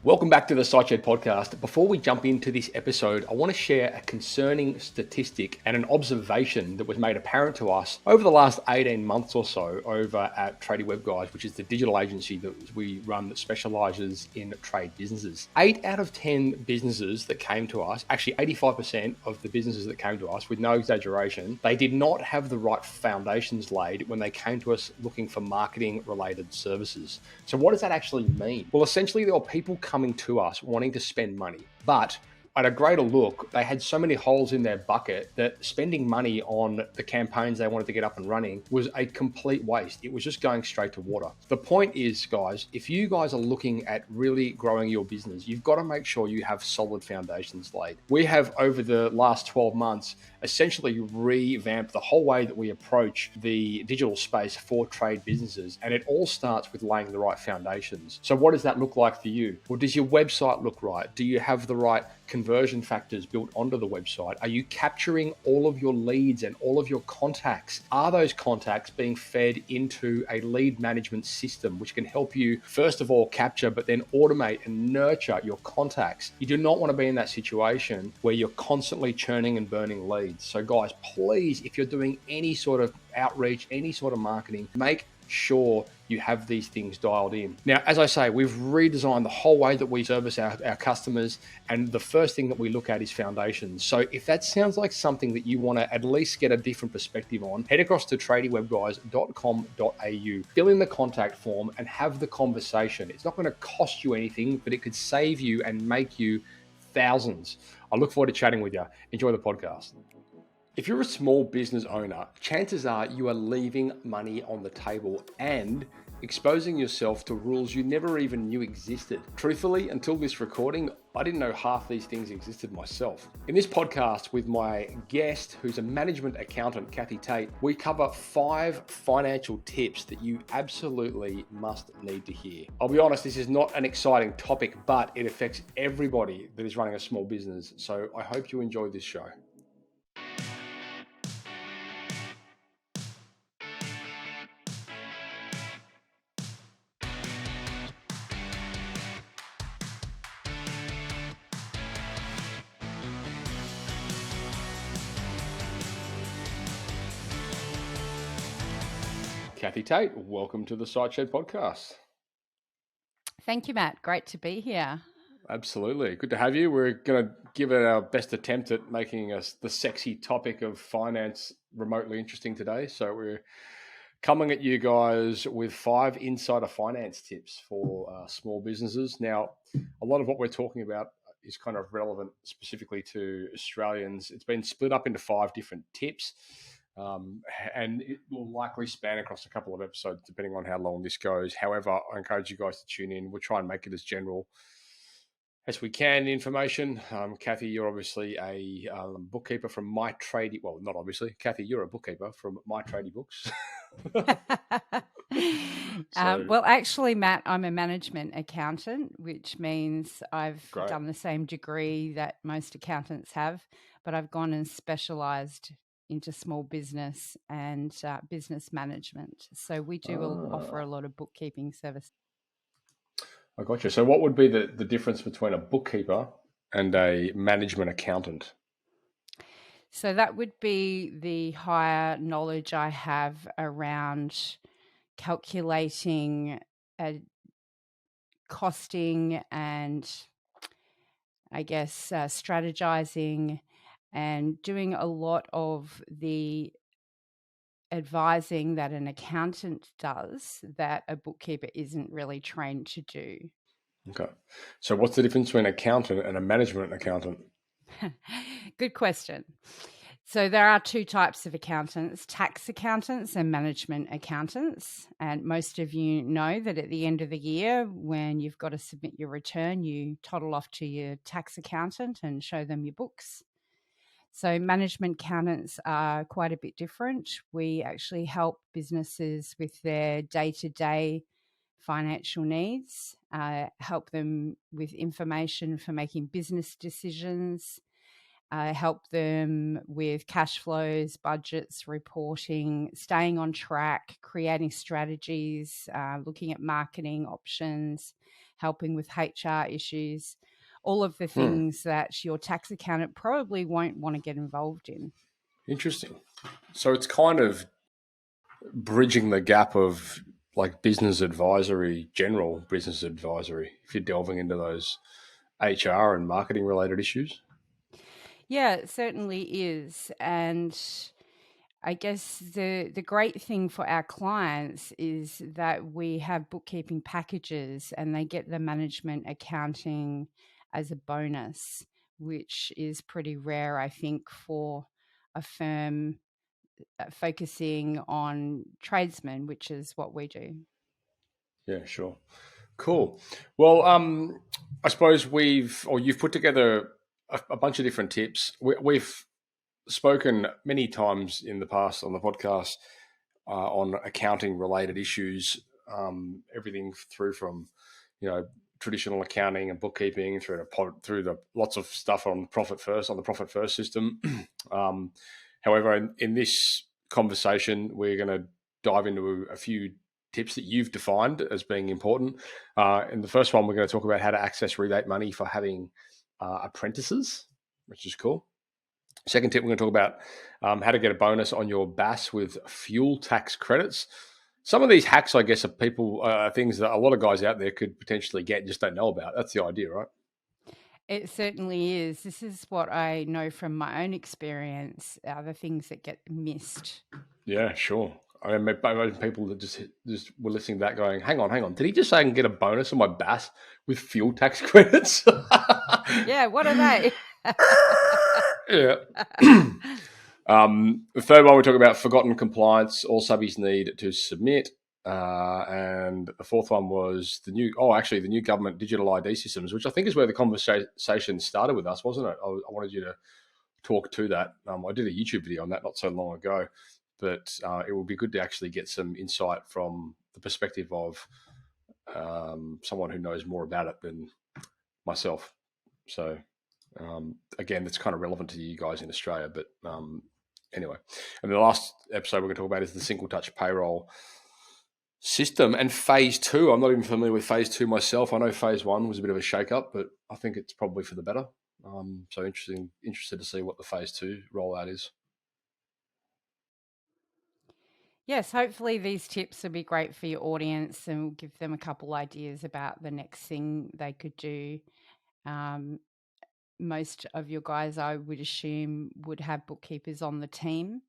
Welcome back to the SiteShed podcast. Before we jump into this episode, I want to share a concerning statistic and an observation that was made apparent to us over the last 18 months or so over at Tradie Web Guys, which is the digital agency that we run that specializes in trade businesses. 8 out of 10 businesses that came to us, actually 85% of the businesses that came to us, with no exaggeration, they did not have the right foundations laid when they came to us looking for marketing related services. So what does that actually mean? Well, essentially there were people coming to us wanting to spend money, but at a greater look, they had so many holes in their bucket that spending money on the campaigns they wanted to get up and running was a complete waste. It was just going straight to water. The point is, guys, if you guys are looking at really growing your business, you've got to make sure you have solid foundations laid. We have, over the last 12 months, essentially revamped the whole way that we approach the digital space for trade businesses. And it all starts with laying the right foundations. So what does that look like for you? Well, does your website look right? Do you have the right conversion factors built onto the website? Are you capturing all of your leads and all of your contacts? Are those contacts being fed into a lead management system, which can help you, first of all, capture, but then automate and nurture your contacts? You do not want to be in that situation where you're constantly churning and burning leads. So guys, please, if you're doing any sort of outreach, any sort of marketing, make sure you have these things dialed in. Now, as I say, we've redesigned the whole way that we service our customers, and the first thing that we look at is foundations. So if that sounds like something that you want to at least get a different perspective on, head across to tradiewebguys.com.au, fill in the contact form and have the conversation. It's not going to cost you anything, but it could save you and make you thousands. I look forward to chatting with you. Enjoy the podcast. If you're a small business owner, chances are you are leaving money on the table and exposing yourself to rules you never even knew existed. Truthfully, until this recording, I didn't know half these things existed myself. In this podcast with my guest, who's a management accountant, Kathi Tait, we cover 5 financial tips that you absolutely must need to hear. I'll be honest, this is not an exciting topic, but it affects everybody that is running a small business. So I hope you enjoy this show. Kathi Tait, welcome to the SiteShed podcast. Thank you, Matt. Great to be here. Absolutely. Good to have you. We're going to give it our best attempt at making us the sexy topic of finance remotely interesting today. So we're coming at you guys with 5 insider finance tips for small businesses. Now, a lot of what we're talking about is kind of relevant specifically to Australians. It's been split up into 5 different tips. And it will likely span across a couple of episodes depending on how long this goes. However, I encourage you guys to tune in. We'll try and make it as general as we can. Information. Kathi, you're obviously a bookkeeper from My Tradie. Well, not obviously. Kathi, you're a bookkeeper from My Tradie Books. Well, actually, Matt, I'm a management accountant, which means I've done the same degree that most accountants have, but I've gone and specialised into small business and business management. So we do offer a lot of bookkeeping services. I got you. So what would be the difference between a bookkeeper and a management accountant? So that would be the higher knowledge I have around calculating costing and I guess strategizing and doing a lot of the advising that an accountant does that a bookkeeper isn't really trained to do. Okay. So what's the difference between an accountant and a management accountant? Good question. So there are 2 types of accountants, tax accountants and management accountants. And most of you know that at the end of the year, when you've got to submit your return, you toddle off to your tax accountant and show them your books. So management accountants are quite a bit different. We actually help businesses with their day-to-day financial needs, help them with information for making business decisions, help them with cash flows, budgets, reporting, staying on track, creating strategies, looking at marketing options, helping with HR issues, all of the things that your tax accountant probably won't want to get involved in. Interesting. So it's kind of bridging the gap of like business advisory, general business advisory, if you're delving into those HR and marketing related issues. Yeah, it certainly is. And I guess the great thing for our clients is that we have bookkeeping packages and they get the management accounting as a bonus, which is pretty rare, I think, for a firm focusing on tradesmen, which is what we do. Yeah, sure. Cool. Well, I suppose you've put together a bunch of different tips. We've spoken many times in the past on the podcast on accounting related issues, everything through from, traditional accounting and bookkeeping through the lots of stuff on the profit first system. However, in this conversation, we're going to dive into a few tips that you've defined as being important. In the first one, we're going to talk about how to access rebate money for having apprentices, which is cool. Second tip, we're going to talk about how to get a bonus on your BAS with fuel tax credits. Some of these hacks, I guess, are things that a lot of guys out there could potentially get and just don't know about. That's the idea, right? It certainly is. This is what I know from my own experience, are the things that get missed. Yeah, sure. I imagine people that just were listening to that going, hang on. Did he just say I can get a bonus on my BAS with fuel tax credits? Yeah, what are they? Yeah. The third one, we talk about forgotten compliance. All subbies need to submit. And the fourth one was the new government digital ID systems, which I think is where the conversation started with us, wasn't it? I wanted you to talk to that. I did a YouTube video on that not so long ago, but it would be good to actually get some insight from the perspective of someone who knows more about it than myself. So again, that's kind of relevant to you guys in Australia, but anyway. And the last episode we're going to talk about is the single touch payroll system and phase 2. I'm not even familiar with phase 2 myself. I know phase 1 was a bit of a shake-up, but I think it's probably for the better. So interested to see what the phase 2 rollout is. Yes, hopefully these tips will be great for your audience and will give them a couple ideas about the next thing they could do. Most of your guys, I would assume, would have bookkeepers on the team.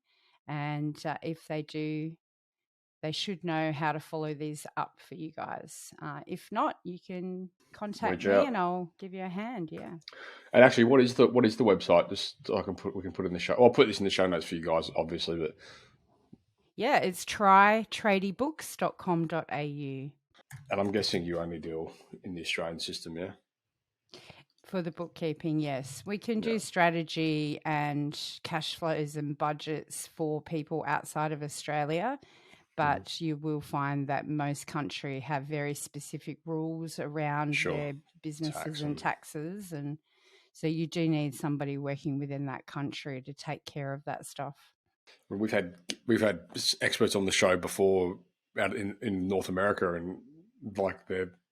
And if they do, they should know how to follow these up for you guys. If not, you can contact me and I'll give you a hand. Yeah. And actually, what is the website? Just so we can put it in the show. I'll put this in the show notes for you guys, obviously. But yeah, it's tradiebooks.com.au. And I'm guessing you only deal in the Australian system, yeah? For the bookkeeping, yes. We can do strategy and cash flows and budgets for people outside of Australia, but you will find that most countries have very specific rules around their businesses and taxes. And so you do need somebody working within that country to take care of that stuff. We've had experts on the show before out in North America, and like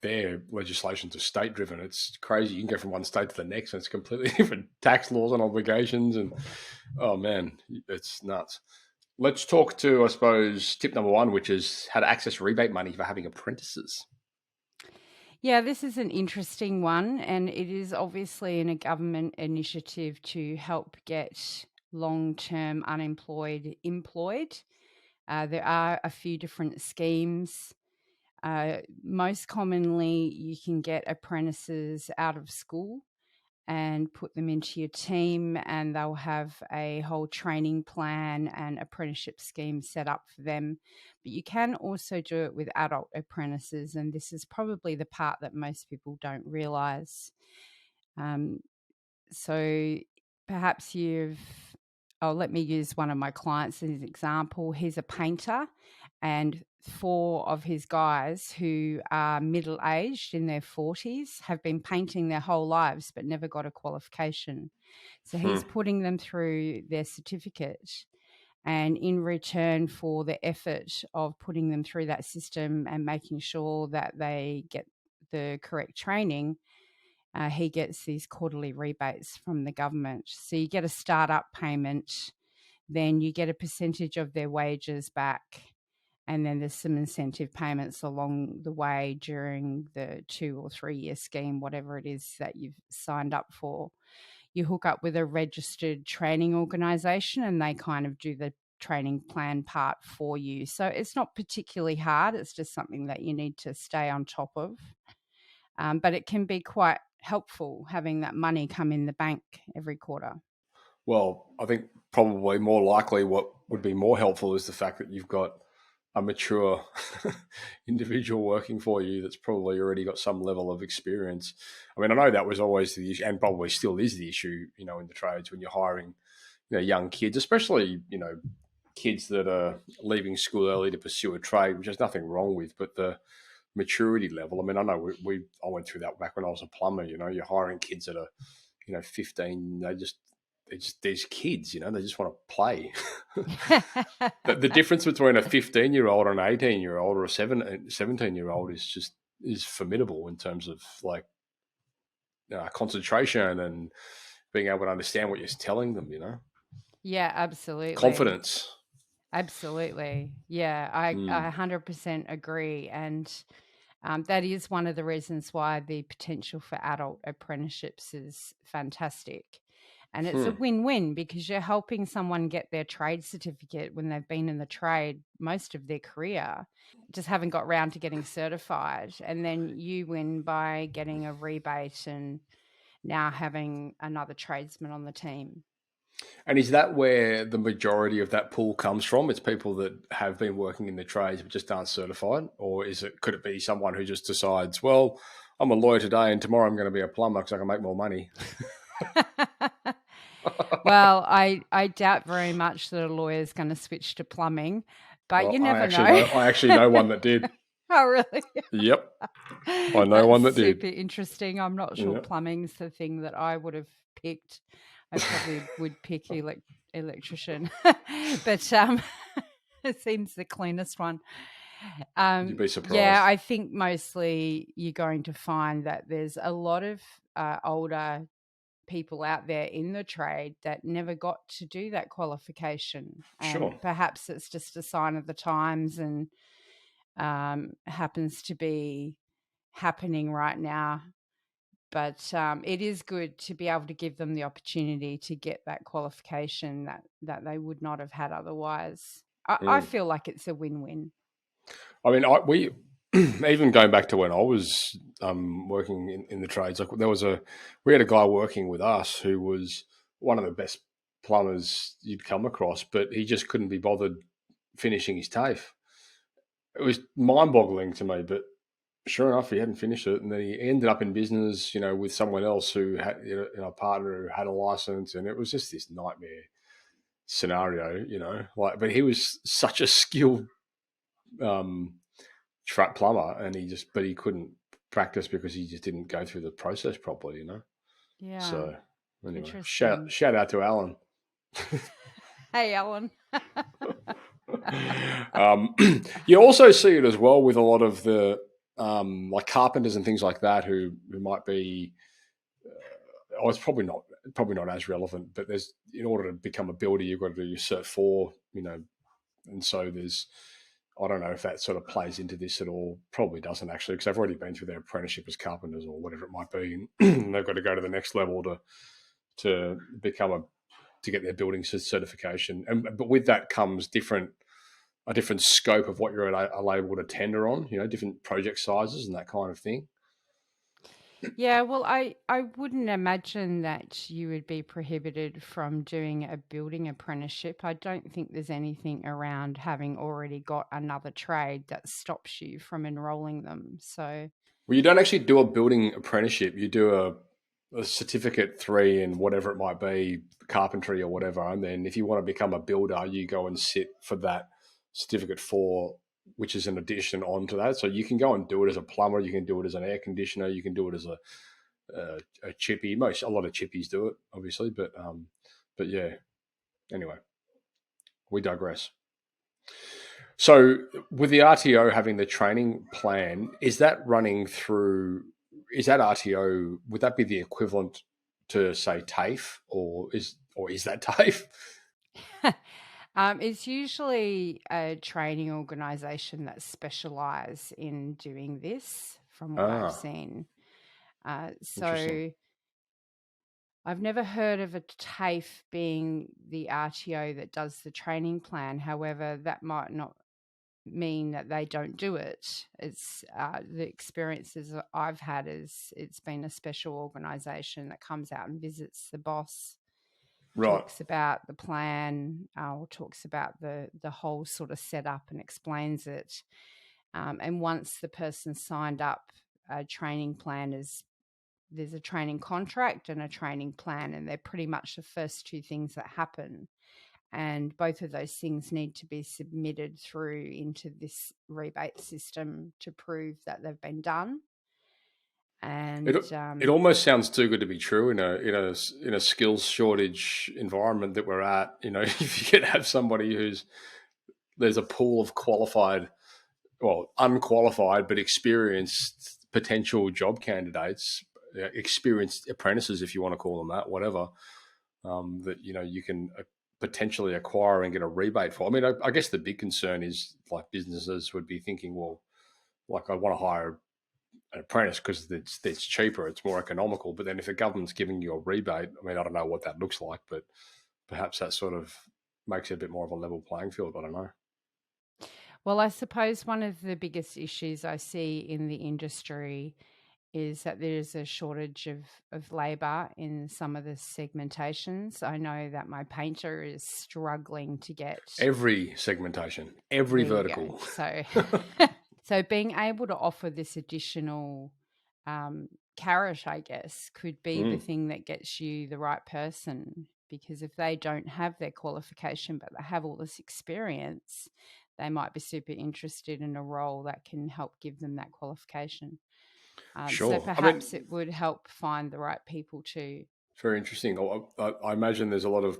their legislations are state driven. It's crazy. You can go from one state to the next, and it's completely different tax laws and obligations. And oh man, it's nuts. Let's talk to, I suppose, tip number 1, which is how to access rebate money for having apprentices. Yeah, this is an interesting one, and it is obviously a government initiative to help get long-term unemployed employed. There are a few different schemes. Most commonly, you can get apprentices out of school and put them into your team, and they'll have a whole training plan and apprenticeship scheme set up for them. But you can also do it with adult apprentices, and this is probably the part that most people don't realise. So perhaps let me use one of my clients as an example. He's a painter, and 4 of his guys who are middle-aged in their 40s have been painting their whole lives but never got a qualification. So he's putting them through their certificate, and in return for the effort of putting them through that system and making sure that they get the correct training, he gets these quarterly rebates from the government. So you get a startup payment, then you get a percentage of their wages back, and then there's some incentive payments along the way during the 2 or 3 year scheme, whatever it is that you've signed up for. You hook up with a registered training organisation and they kind of do the training plan part for you. So it's not particularly hard. It's just something that you need to stay on top of. But it can be quite helpful having that money come in the bank every quarter. Well, I think probably more likely what would be more helpful is the fact that you've got a mature individual working for you that's probably already got some level of experience. I mean, I know that was always the issue and probably still is the issue, in the trades when you're hiring, young kids, especially, kids that are leaving school early to pursue a trade, which there's nothing wrong with, but the maturity level. I mean, I know I went through that back when I was a plumber. You're hiring kids that are, 15. These kids, they just want to play. The difference between a 15-year-old and an 18-year-old or a 17-year-old is formidable in terms of like concentration and being able to understand what you're telling them. Yeah, absolutely. Confidence. Absolutely. Yeah, I 100% agree. And that is one of the reasons why the potential for adult apprenticeships is fantastic. And it's a win-win because you're helping someone get their trade certificate when they've been in the trade most of their career, just haven't got round to getting certified. And then you win by getting a rebate and now having another tradesman on the team. And is that where the majority of that pool comes from? It's people that have been working in the trades but just aren't certified? Or could it be someone who just decides, well, I'm a lawyer today and tomorrow I'm going to be a plumber because I can make more money? Well, I doubt very much that a lawyer is going to switch to plumbing, but you never know. I actually know one that did. Oh, really? Yep. I know one that did. Super interesting. I'm not sure plumbing's the thing that I would have picked. I probably would pick electrician, but it seems the cleanest one. You'd be surprised. Yeah, I think mostly you're going to find that there's a lot of older people out there in the trade that never got to do that qualification. And sure. Perhaps it's just a sign of the times and happens to be happening right now. But it is good to be able to give them the opportunity to get that qualification that they would not have had otherwise. I feel like it's a win-win. I mean, we even going back to when I was working in the trades, like we had a guy working with us who was one of the best plumbers you'd come across, but he just couldn't be bothered finishing his TAFE. It was mind-boggling to me, but sure enough, he hadn't finished it, and then he ended up in business, with someone else who had a partner who had a license, and it was just this nightmare scenario, but he was such a skilled truck plumber, and he couldn't practice because he just didn't go through the process properly, Yeah. So anyway, shout out to Alan. Hey, Alan. You also see it as well with a lot of the like carpenters and things like that who might be. It's probably not as relevant, but in order to become a builder, you've got to do your Cert 4, and so there's. I don't know if that sort of plays into this at all. Probably doesn't actually, because they've already been through their apprenticeship as carpenters or whatever it might be, and they've got to go to the next level to get their building certification. But with that comes a different scope of what you're able to tender on. Different project sizes and that kind of thing. Yeah, well, I wouldn't imagine that you would be prohibited from doing a building apprenticeship. I don't think there's anything around having already got another trade that stops you from enrolling them. So, well, you don't actually do a building apprenticeship. You do a certificate 3 in whatever it might be, carpentry or whatever. And then if you want to become a builder, you go and sit for that certificate 4, which is an addition onto that. So you can go and do it as a plumber, you can do it as an air conditioner, you can do it as a chippy. A lot of chippies do it, obviously, but yeah. Anyway, we digress. So with the RTO having the training plan, is that running through? Is that RTO? Would that be the equivalent to say TAFE, or is that TAFE? It's usually a training organisation that specialise in doing this, from what I've Ah, seen. interesting. So I've never heard of a TAFE being the RTO that does the training plan. However, that might not mean that they don't do it. It's the experiences that I've had is it's been a special organisation that comes out and visits the boss, Right. talks about the plan, or talks about the whole sort of setup and explains it. And once the person signed up, a training plan is there's a training contract and a training plan, and they're pretty much the first two things that happen. And both of those things need to be submitted through into this rebate system to prove that they've been done. It And it almost sounds too good to be true in a skills shortage environment that we're at. If you could have somebody there's a pool of qualified, well, unqualified but experienced potential job candidates, experienced apprentices, if you want to call them that, whatever, that you can potentially acquire and get a rebate for. I mean, I guess the big concern is like businesses would be thinking, well, like I want to hire an apprentice because it's cheaper, it's more economical. But then if the government's giving you a rebate, I mean, I don't know what that looks like, but perhaps that sort of makes it a bit more of a level playing field. I don't know. well, I suppose one of the biggest issues I see in the industry is that there's a shortage of labour in some of the segmentations. I know that my painter is struggling to get. Every segmentation, every There you go. vertical. So, so being able to offer this additional carrot, I guess, could be the Mm, thing that gets you the right person. Because if they don't have their qualification, but they have all this experience, they might be super interested in a role that can help give them that qualification. So sure. I mean, perhaps it would help find the right people too. it's very interesting. I imagine there's a lot of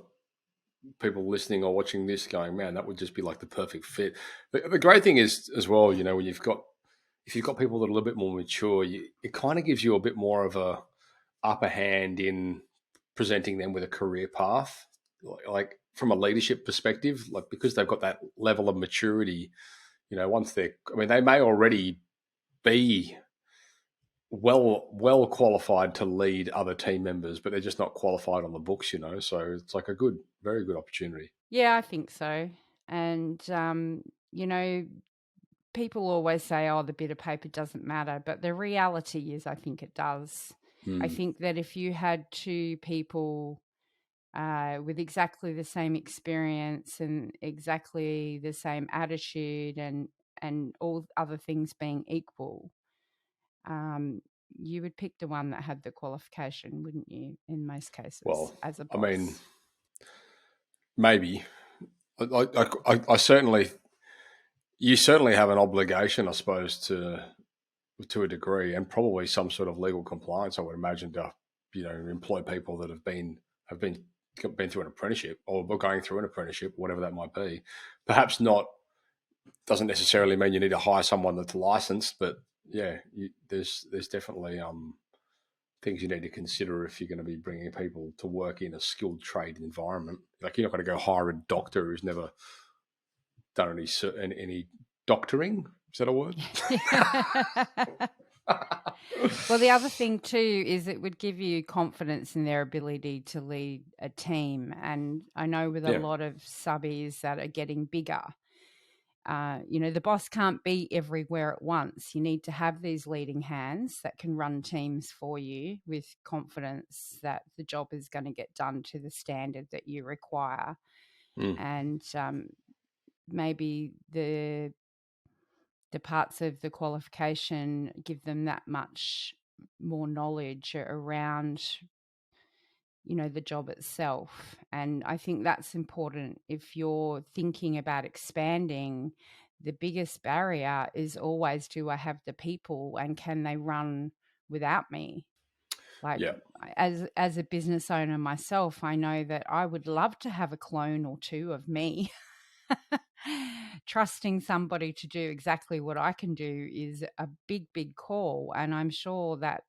people listening or watching this going, man, that would just be like the perfect fit. The great thing is as well, when if you've got people that are a little bit more mature, it kind of gives you a bit more of a upper hand in presenting them with a career path, like from a leadership perspective, like because they've got that level of maturity. Once I mean, they may already be well qualified to lead other team members, but they're just not qualified on the books. So it's like a very good opportunity. Yeah, I think so. And, you know, people always say, oh, the bit of paper doesn't matter. But the reality is, I think it does. I Hmm. think that if you had two people with exactly the same experience and exactly the same attitude and all other things being equal, um, you would pick the one that had the qualification, wouldn't you, in most cases, Well, as a I mean, boss? maybe I certainly you certainly have an obligation, I suppose, to a degree, and probably some sort of legal compliance. I would imagine to employ people that have been through an apprenticeship or going through an apprenticeship, whatever that might be. Perhaps not doesn't necessarily mean you need to hire someone that's licensed, but yeah, there's definitely things you need to consider if you're going to be bringing people to work in a skilled trade environment. Like you're not going to go hire a doctor who's never done any doctoring. Is that a word? Well, the other thing too is it would give you confidence in their ability to lead a team. And I know with a Yeah. lot of subbies that are getting bigger, the boss can't be everywhere at once. You need to have these leading hands that can run teams for you with confidence that the job is going to get done to the standard that you require. Mm. And maybe the parts of the qualification give them that much more knowledge around the job itself. And I think that's important. If you're thinking about expanding, the biggest barrier is always, do I have the people and can they run without me? Like, Yeah. as a business owner myself, I know that I would love to have a clone or two of me. trusting somebody to do exactly what I can do is a big, big call. And I'm sure that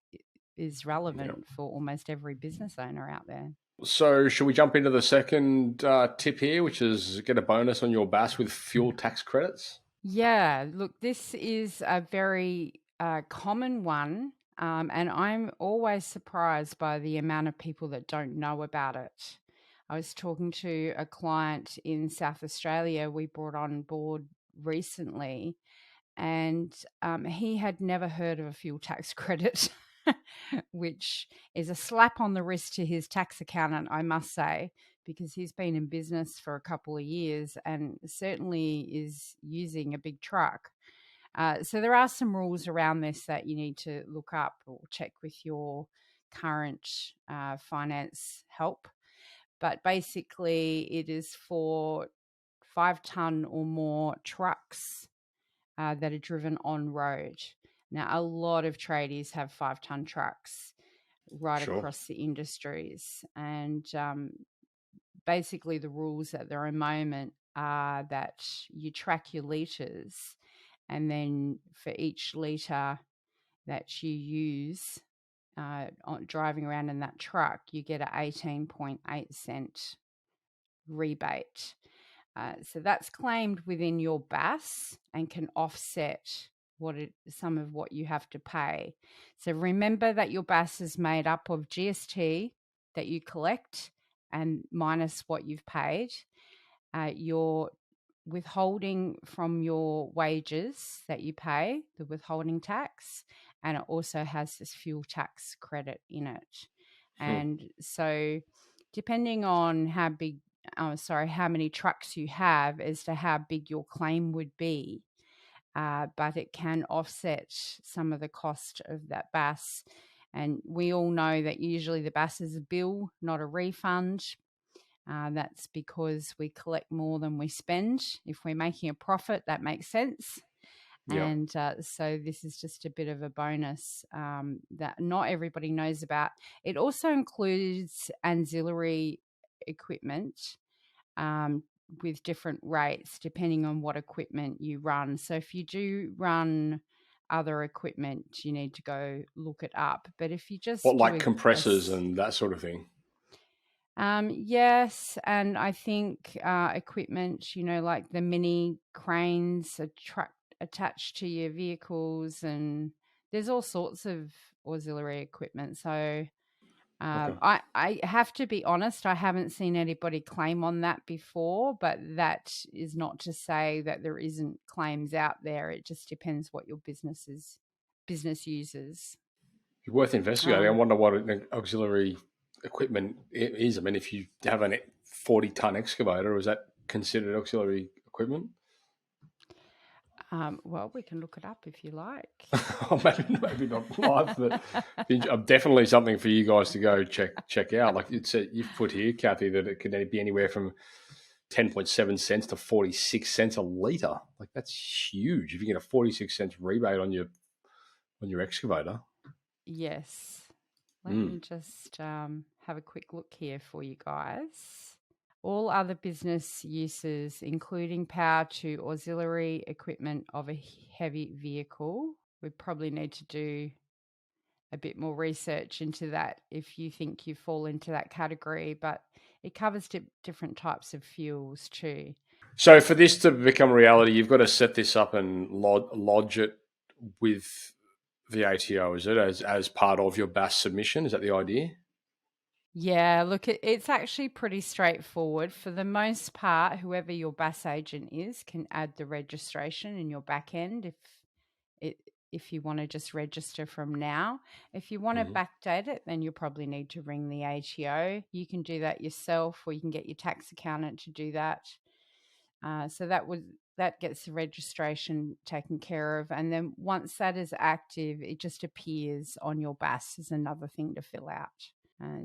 is relevant for almost every business owner out there. So should we jump into the second tip here, which is get a bonus on your BAS with fuel tax credits? Yeah, look, this is a very common one. And I'm always surprised by the amount of people that don't know about it. I was talking to a client in South Australia we brought on board recently, and he had never heard of a fuel tax credit, which is a slap on the wrist to his tax accountant, I must say, because he's been in business for a couple of years and certainly is using a big truck. So there are some rules around this that you need to look up or check with your current finance help. But basically, it is for 5-ton or more trucks that are driven on road. Now, a lot of tradies have 5-ton trucks right Sure. across the industries. And basically, the rules at the moment are that you track your litres, and then for each litre that you use driving around in that truck, you get an 18.8 cent rebate. So that's claimed within your BAS and can offset some of what you have to pay. So remember that your BAS is made up of GST that you collect and minus what you've paid. Your withholding from your wages that you pay, the withholding tax, and it also has this fuel tax credit in it. And so depending on how many trucks you have as to how big your claim would be, but it can offset some of the cost of that BAS. And we all know that usually the BAS is a bill, not a refund. That's because we collect more than we spend. If we're making a profit, that makes sense. Yep. And so this is just a bit of a bonus that not everybody knows about. It also includes ancillary equipment with different rates depending on what equipment you run. So if you do run other equipment, you need to go look it up. But if you just What, like compressors and that sort of thing? Yes, and I think equipment, like the mini cranes, attached to your vehicles, and there's all sorts of auxiliary equipment. So Okay. I have to be honest, I haven't seen anybody claim on that before, but that is not to say that there isn't claims out there. It just depends what your business uses. It's worth investigating. I Um, wonder what an auxiliary equipment is. I mean, if you have a 40-ton excavator, is that considered auxiliary equipment? well, we can look it up if you like. maybe not live, but definitely something for you guys to go check out. Like you've put here, Kathy, that it could be anywhere from 10.7 cents to 46 cents a litre. Like that's huge. If you get a 46 cents rebate on your excavator. Yes. Let me just have a quick look here for you guys. All other business uses, including power to auxiliary equipment of a heavy vehicle. We probably need to do a bit more research into that if you think you fall into that category, but it covers different types of fuels too. So for this to become reality, you've got to set this up and lodge it with the ATO, is it, as part of your BAS submission? Is that the idea? Yeah, look, it's actually pretty straightforward. For the most part, whoever your BAS agent is can add the registration in your back end if you want to just register from now. If you want to backdate it, then you'll probably need to ring the ATO. You can do that yourself, or you can get your tax accountant to do that. So that gets the registration taken care of, and then once that is active, it just appears on your BAS as another thing to fill out.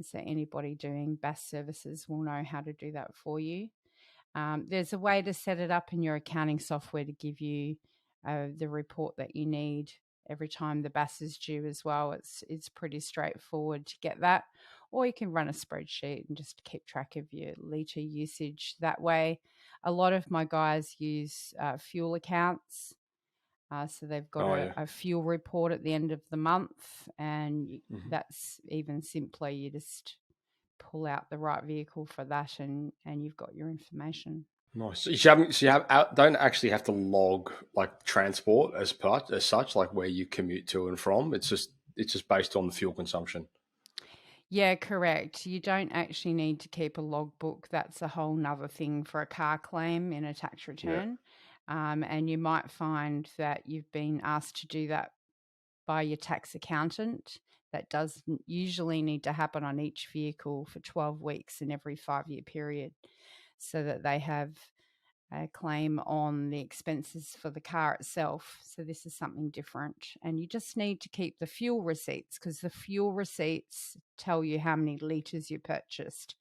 So anybody doing BAS services will know how to do that for you. There's a way to set it up in your accounting software to give you the report that you need every time the BAS is due as well. It's pretty straightforward to get that. Or you can run a spreadsheet and just keep track of your litre usage that way. a lot of my guys use fuel accounts. So they've got a fuel report at the end of the month, and that's even simpler. You just pull out the right vehicle for that, and you've got your information. Nice. So don't actually have to log like transport as such, like where you commute to and from. It's just based on the fuel consumption. Yeah, correct. You don't actually need to keep a logbook. That's a whole nother thing for a car claim in a tax return. And you might find that you've been asked to do that by your tax accountant. That does usually need to happen on each vehicle for 12 weeks in every 5-year period, so that they have a claim on the expenses for the car itself. So this is something different. And you just need to keep the fuel receipts, because the fuel receipts tell you how many litres you purchased.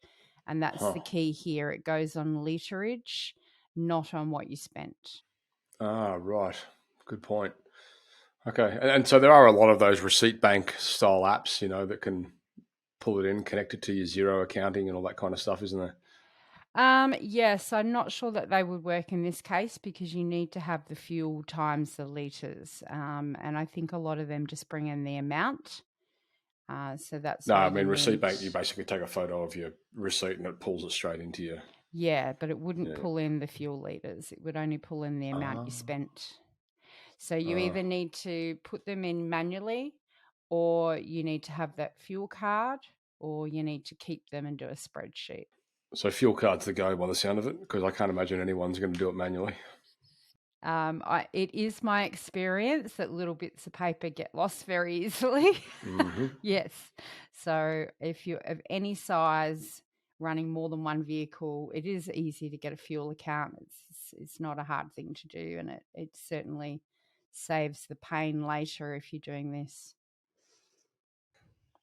And that's the key here. It goes on literage, not on what you spent. Ah, right. Good point. Okay. And so there are a lot of those receipt bank style apps, that can pull it in, connect it to your Xero accounting and all that kind of stuff, isn't there? Yes, I'm not sure that they would work in this case, because you need to have the fuel times the litres. And I think a lot of them just bring in the amount. So that's No, where I mean, you receipt need... bank, you basically take a photo of your receipt and it pulls it straight into your... Yeah, but it wouldn't pull in the fuel litres. It would only pull in the amount you spent. So you either need to put them in manually, or you need to have that fuel card, or you need to keep them and do a spreadsheet. So fuel card's the go by the sound of it, because I can't imagine anyone's going to do it manually. It is my experience that little bits of paper get lost very easily. Yes. So if you're of any size running more than one vehicle, it is easy to get a fuel account. It's not a hard thing to do, and it certainly saves the pain later if you're doing this.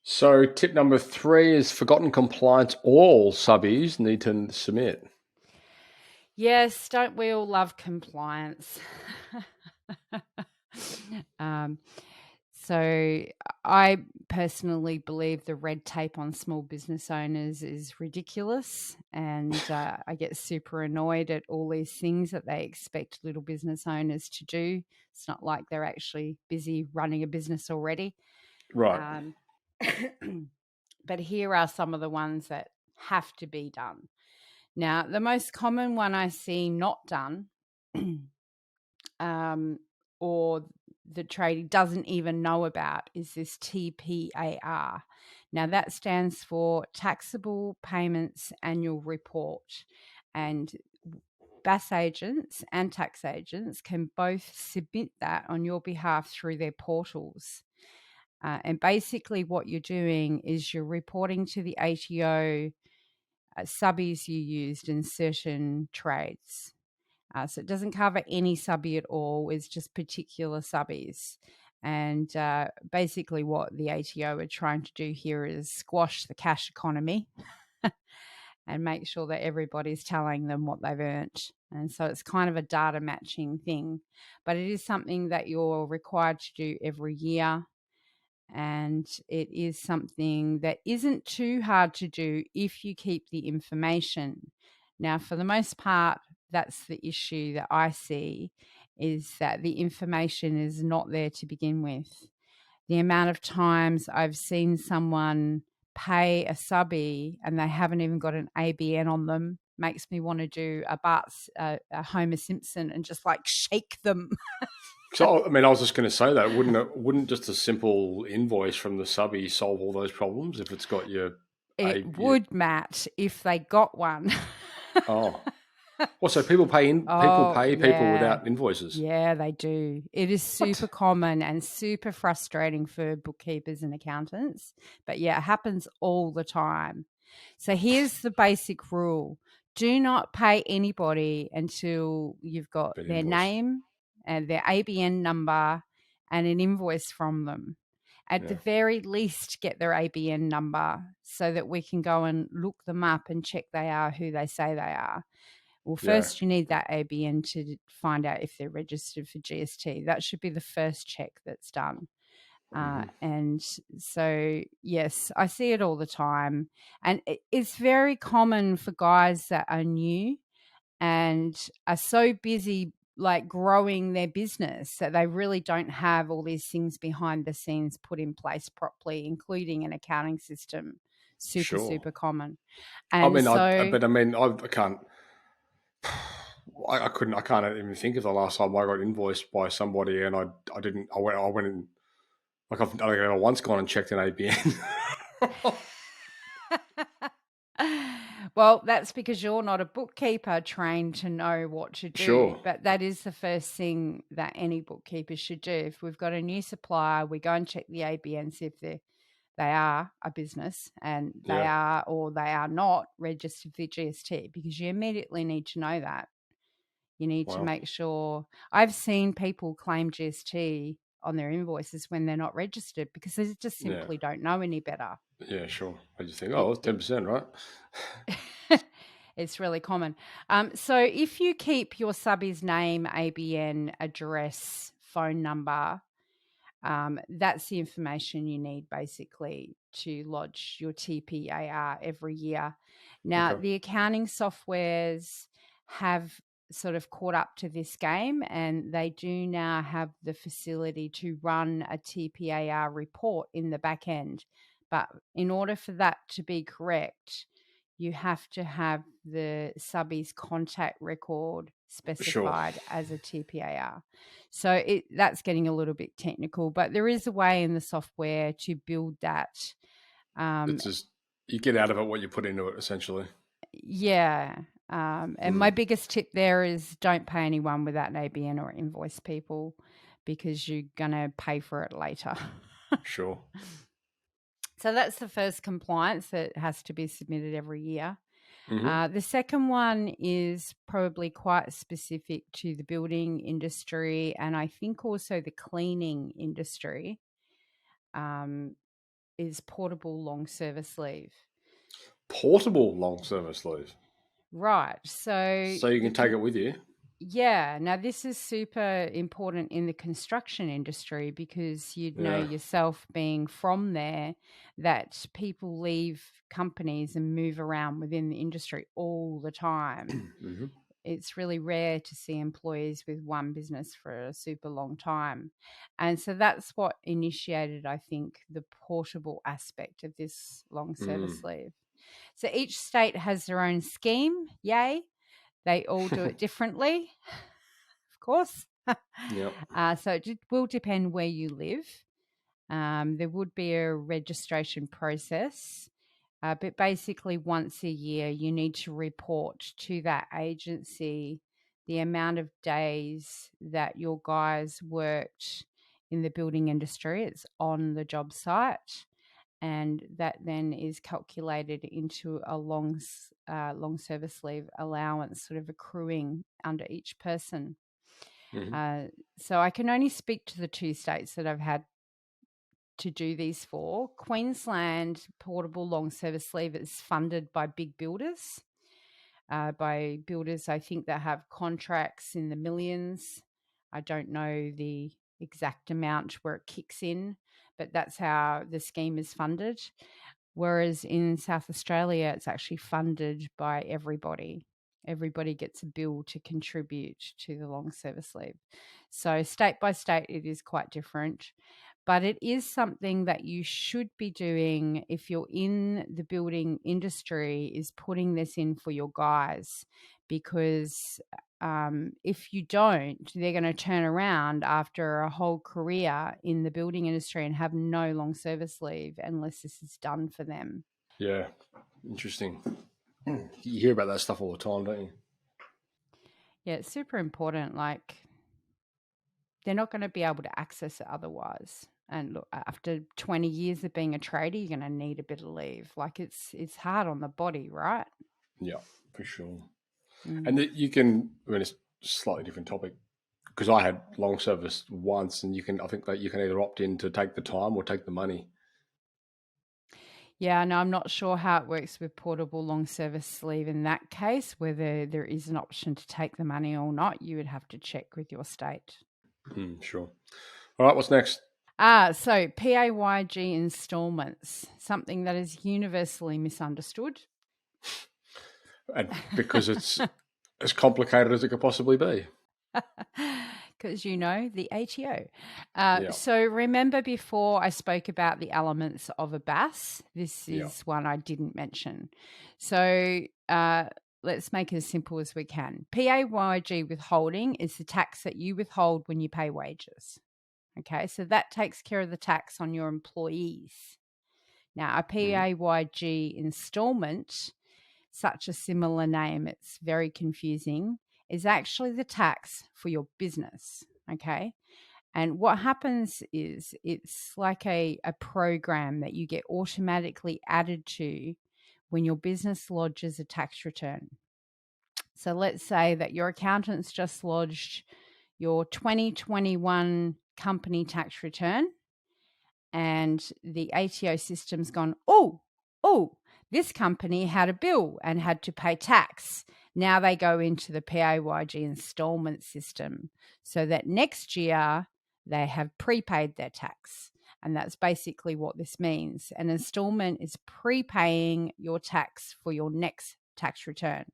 So tip number 3 is forgotten compliance. All subbies need to submit. Yes, don't we all love compliance? So I personally believe the red tape on small business owners is ridiculous, and I get super annoyed at all these things that they expect little business owners to do. It's not like they're actually busy running a business already. Right. But here are some of the ones that have to be done. Now, the most common one I see not done, or the tradie doesn't even know about, is this TPAR. Now, that stands for Taxable Payments Annual Report. And BAS agents and tax agents can both submit that on your behalf through their portals. And basically what you're doing is you're reporting to the ATO subbies you used in certain trades. So it doesn't cover any subbie at all. It's just particular subbies. And basically what the ATO are trying to do here is squash the cash economy and make sure that everybody's telling them what they've earned. And so it's kind of a data matching thing. But it is something that you're required to do every year. And it is something that isn't too hard to do if you keep the information. Now, for the most part, that's the issue that I see, is that the information is not there to begin with. The amount of times I've seen someone pay a subbie and they haven't even got an ABN on them makes me want to do a Homer Simpson and just like shake them. So, I mean, I was just going to say that wouldn't just a simple invoice from the subbie solve all those problems if it's got your... It would, Matt, if they got one. Oh. Well, so people pay people without invoices. Yeah, they do. It is super common and super frustrating for bookkeepers and accountants. But yeah, it happens all the time. So here's the basic rule. Do not pay anybody until you've got their name and their ABN number and an invoice from them. At the very least, get their ABN number so that we can go and look them up and check they are who they say they are. Well, first you need that ABN to find out if they're registered for GST. That should be the first check that's done. And so, yes, I see it all the time. And it's very common for guys that are new and are so busy like growing their business that they really don't have all these things behind the scenes put in place properly, including an accounting system. Sure. Super common. I And mean, so I can't. I can't even think of the last time I got invoiced by somebody, and I didn't. I went in. Like I don't think I've ever once gone and checked an ABN. well, that's because you're not a bookkeeper trained to know what to do. Sure. But that is the first thing that any bookkeeper should do. If we've got a new supplier, we go and check the ABN, see if they are a business and they Yeah. are or they are not registered for GST, because you immediately need to know that. You need to Wow. make sure. I've seen people claim GST on their invoices when they're not registered because they just Yeah. simply don't know any better. Yeah. Sure. I just think, It, oh, it's 10%, right? it's really common. So if you keep your subby's name, ABN, address, phone number, that's the information you need basically to lodge your TPAR every year. Now, Okay. the accounting softwares have sort of caught up to this game, and they do now have the facility to run a TPAR report in the back end. But in order for that to be correct, you have to have the subby's contact record Sure. specified as a TPAR. So that's getting a little bit technical, but there is a way in the software to build that. It's just you get out of it what you put into it, essentially. Yeah. And my biggest tip there is don't pay anyone without an ABN or invoice people, because you're going to pay for it later. Sure. So that's the first compliance that has to be submitted every year. Mm-hmm. The second one is probably quite specific to the building industry, and I think also the cleaning industry, is portable long service leave. Portable long service leave. Right. So So you can take it with you. yeah, now this is super important in the construction industry, because you'd know Yeah. yourself, being from there, that people leave companies and move around within the industry all the time. Mm-hmm. It's really rare to see employees with one business for a super long time. And so that's what initiated, I think, the portable aspect of this long service leave. So each state has their own scheme. Yay. They all do it differently, of course. Yeah. So it will depend where you live. There would be a registration process. But basically, once a year, you need to report to that agency the amount of days that your guys worked in the building industry. It's on the job site, and that then is calculated into a long service leave allowance, sort of accruing under each person. Mm-hmm. So I can only speak to the two states that I've had to do these for. Queensland portable long service leave is funded by big builders, by builders I think that have contracts in the millions. I don't know the exact amount where it kicks in, but that's how the scheme is funded. Whereas in South Australia, it's actually funded by everybody. Everybody gets a bill to contribute to the long service leave. So state by state, it is quite different. But it is something that you should be doing if you're in the building industry, is putting this in for your guys, because if you don't, they're going to turn around after a whole career in the building industry and have no long service leave unless this is done for them. Yeah. Interesting. You hear about that stuff all the time, don't you? Yeah, it's super important. Like, they're not going to be able to access it otherwise. And look, after 20 years of being a tradie, you're going to need a bit of leave. Like, it's hard on the body, right? Yeah, for sure. Mm. And that you can, I mean, it's a slightly different topic, because I had long service once, and I think that you can either opt in to take the time or take the money. Yeah, no, I'm not sure how it works with portable long service leave in that case, whether there is an option to take the money or not. You would have to check with your state. Sure. All right, what's next? So PAYG installments, something that is universally misunderstood. And because it's as complicated as it could possibly be. Because the ATO. Yeah. So remember before I spoke about the elements of a BAS? This Yeah. is one I didn't mention. So let's make it as simple as we can. PAYG withholding is the tax that you withhold when you pay wages. Okay, so that takes care of the tax on your employees. Now, a PAYG installment, such a similar name, it's very confusing, is actually the tax for your business. Okay. And what happens is it's like a program that you get automatically added to when your business lodges a tax return. So let's say that your accountant's just lodged your 2021 company tax return, and the ATO system's gone, oh, this company had a bill and had to pay tax. Now they go into the PAYG installment system so that next year they have prepaid their tax. And that's basically what this means. An installment is prepaying your tax for your next tax return.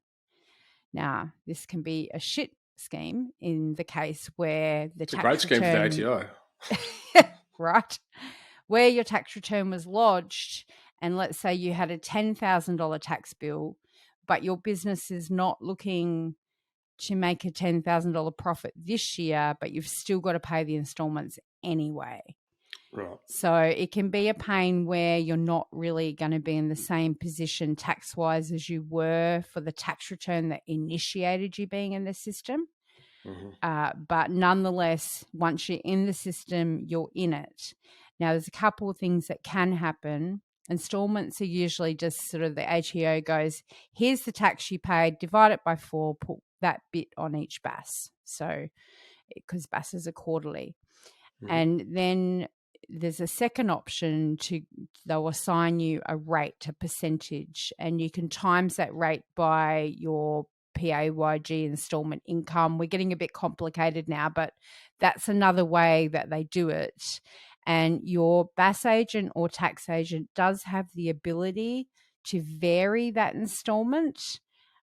Now, this can be a shit scheme in the case where the It's tax a great scheme return, for the ATO. right? Where your tax return was lodged, and let's say you had a $10,000 tax bill, but your business is not looking to make a $10,000 profit this year, but you've still got to pay the installments anyway. Right. So it can be a pain where you're not really going to be in the same position tax-wise as you were for the tax return that initiated you being in the system. But nonetheless, once you're in the system, you're in it. Now, there's a couple of things that can happen. Installments are usually just sort of the ATO goes, here's the tax you paid, divide it by 4, put that bit on each BAS. So, because BASs are quarterly. And then there's a second option they'll assign you a rate, a percentage, and you can times that rate by your PAYG installment income. We're getting a bit complicated now, but that's another way that they do it. And your BAS agent or tax agent does have the ability to vary that installment,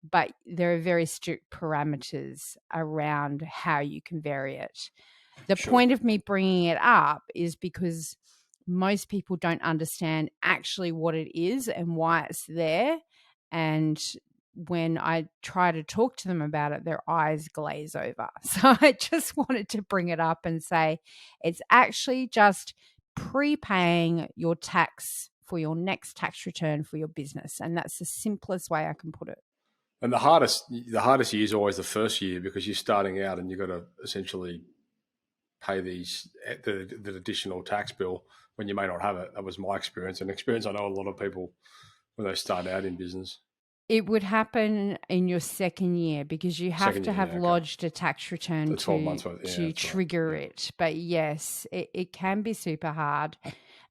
but there are very strict parameters around how you can vary it. The point of me bringing it up is because most people don't understand actually what it is and why it's there. And when I try to talk to them about it, their eyes glaze over. So I just wanted to bring it up and say it's actually just prepaying your tax for your next tax return for your business. And that's the simplest way I can put it. And the hardest year is always the first year because you're starting out and you've got to essentially pay the additional tax bill when you may not have it. That was my experience, and experience I know a lot of people when they start out in business. It would happen in your second year because you have to have lodged a tax return to trigger it. But yes, it can be super hard.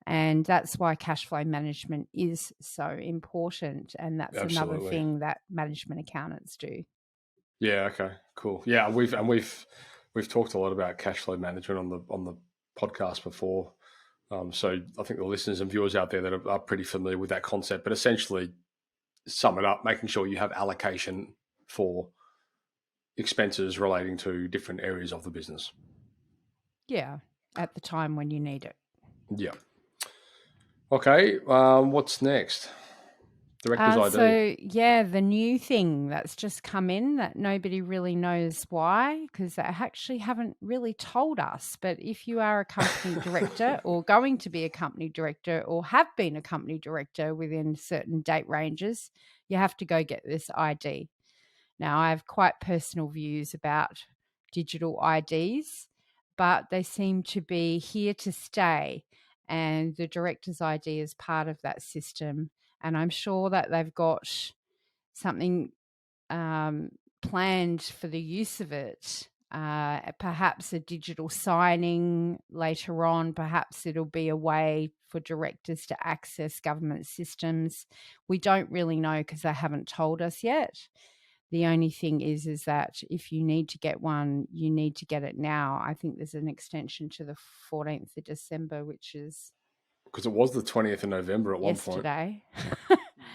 And that's why cash flow management is so important. And that's another thing that management accountants do. Yeah. Okay. Cool. Yeah. We've talked a lot about cash flow management on the podcast before. So I think the listeners and viewers out there that are pretty familiar with that concept, but essentially sum it up, making sure you have allocation for expenses relating to different areas of the business. Yeah. At the time when you need it. Yeah. Okay. What's next? Director's ID. So, the new thing that's just come in that nobody really knows why, because they actually haven't really told us. But if you are a company director or going to be a company director or have been a company director within certain date ranges, you have to go get this ID. Now, I have quite personal views about digital IDs, but they seem to be here to stay. And the director's ID is part of that system. And I'm sure that they've got something planned for the use of it, perhaps a digital signing later on. Perhaps it'll be a way for directors to access government systems. We don't really know because they haven't told us yet. The only thing is that if you need to get one, you need to get it now. I think there's an extension to the 14th of December, which is... Because it was the 20th of November at one point. Yesterday.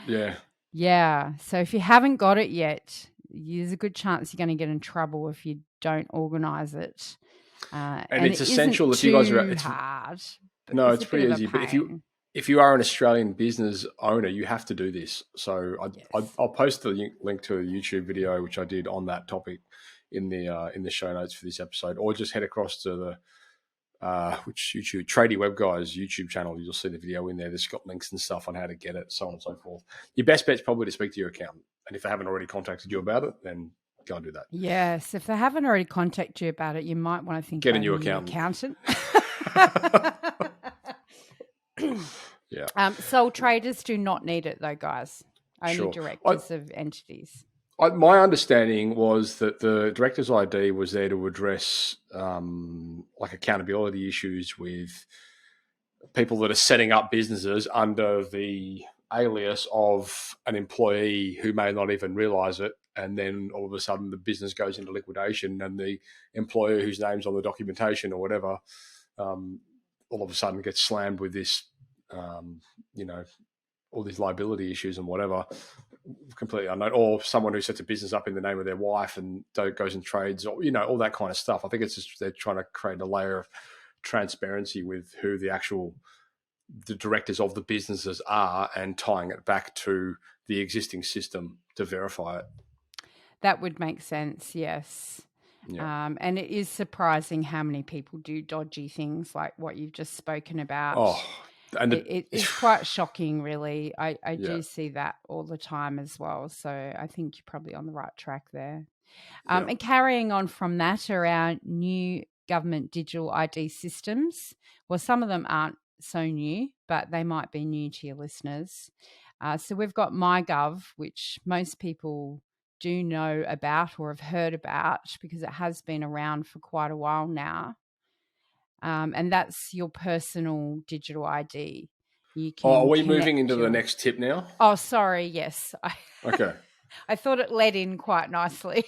Yeah. Yeah. So if you haven't got it yet, there's a good chance you're going to get in trouble if you don't organise it. And it's it essential isn't if you guys are. too hard. But No, it's it's a bit pretty of a easy. But pain. if you are an Australian business owner, you have to do this. So Yes. I'll post the link to a YouTube video which I did on that topic in the show notes for this episode, or just head across to the which YouTube Tradie Web Guys YouTube channel. You'll see the video in there. There's got links and stuff on how to get it, so on and so forth. Your best bet's probably to speak to your accountant, and if they haven't already contacted you about it, then go and do that. Yes, if they haven't already contacted you about it, you might want to think Get a about new a new accountant. Yeah. Sole traders do not need it though, guys. Only Sure. directors of entities. My understanding was that the director's ID was there to address like accountability issues with people that are setting up businesses under the alias of an employee who may not even realize it. And then all of a sudden the business goes into liquidation and the employer whose name's on the documentation or whatever, all of a sudden gets slammed with this, all these liability issues and whatever, completely unknown, or someone who sets a business up in the name of their wife and goes and trades, or all that kind of stuff. I think it's just they're trying to create a layer of transparency with who the directors of the businesses are and tying it back to the existing system to verify it. That would make sense, yes. Yeah. And it is surprising how many people do dodgy things like what you've just spoken about. Oh, and it's quite shocking, really. I Yeah. do see that all the time as well. So I think you're probably on the right track there. Yeah. And carrying on from that are our new government digital ID systems. Well, some of them aren't so new, but they might be new to your listeners. So we've got MyGov, which most people do know about or have heard about because it has been around for quite a while now. And that's your personal digital ID. You can are we moving into the next tip now? Oh, sorry. Yes. Okay. I thought it led in quite nicely.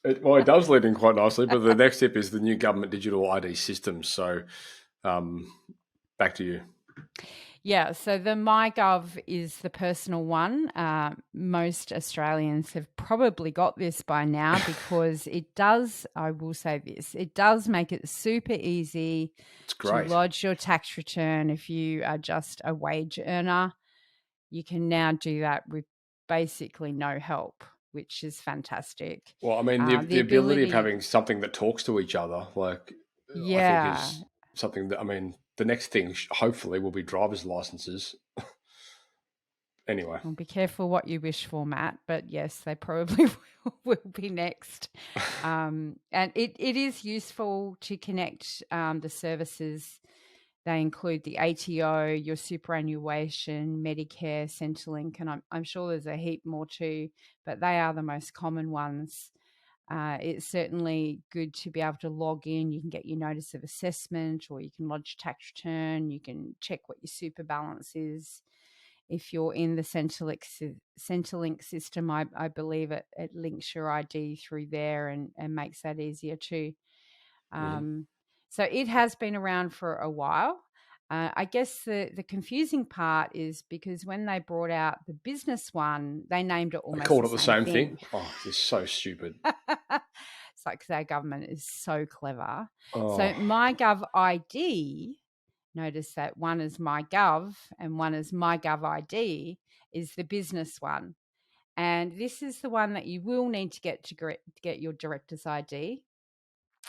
It does lead in quite nicely, but the next tip is the new government digital ID system. So back to you. Yeah, so the MyGov is the personal one. Most Australians have probably got this by now because it does, I will say this, it does make it super easy to lodge your tax return if you are just a wage earner. You can now do that with basically no help, which is fantastic. Well, I mean, the ability of having something that talks to each other, I think is something that, the next thing hopefully will be driver's licenses. Anyway. Well, be careful what you wish for, Matt, but yes, they probably will be next. And it is useful to connect the services. They include the ATO, your superannuation, Medicare, Centrelink, and I'm sure there's a heap more too, but they are the most common ones. It's certainly good to be able to log in. You can get your notice of assessment or you can lodge tax return. You can check what your super balance is. If you're in the Centrelink system, I believe it links your ID through there and makes that easier too. So it has been around for a while. I guess the confusing part is because when they brought out the business one, they named it almost called it the same thing. Oh, it's so stupid. It's like our government is so clever. Oh. So MyGov ID, notice that one is MyGov and one is MyGov ID, is the business one. And this is the one that you will need to get your director's ID.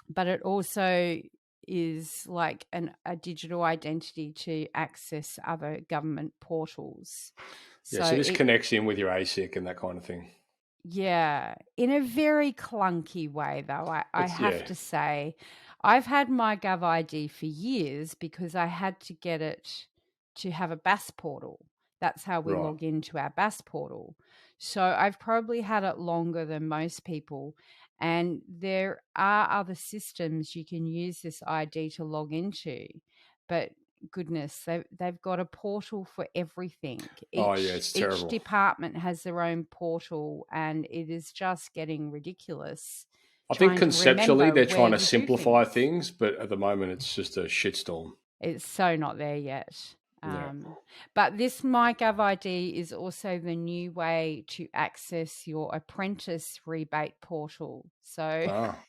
But it also is like a digital identity to access other government portals. Yeah, so this connects in with your ASIC and that kind of thing. Yeah, in a very clunky way, though, I have to say. I've had MyGov ID for years because I had to get it to have a BAS portal. That's how we log into our BAS portal. So I've probably had it longer than most people. And there are other systems you can use this ID to log into. But goodness, they've got a portal for everything. It's terrible. Each department has their own portal and it is just getting ridiculous. I think conceptually they're trying to simplify things, but at the moment it's just a shitstorm. It's so not there yet. Yeah. But this MyGov ID is also the new way to access your apprentice rebate portal. So Ah.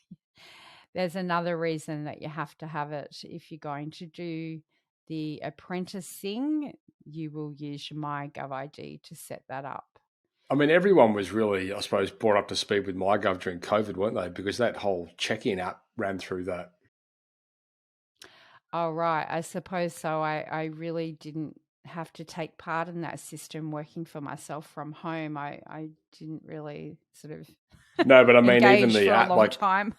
there's another reason that you have to have it. If you're going to do the apprenticing, you will use your MyGov ID to set that up. I mean, everyone was really, I suppose, brought up to speed with MyGov during COVID, weren't they? Because that whole check-in app ran through that. Oh, right. I suppose so. I really didn't have to take part in that system working for myself from home. I didn't really sort of No, but I mean, even engage the for a app, long like, time.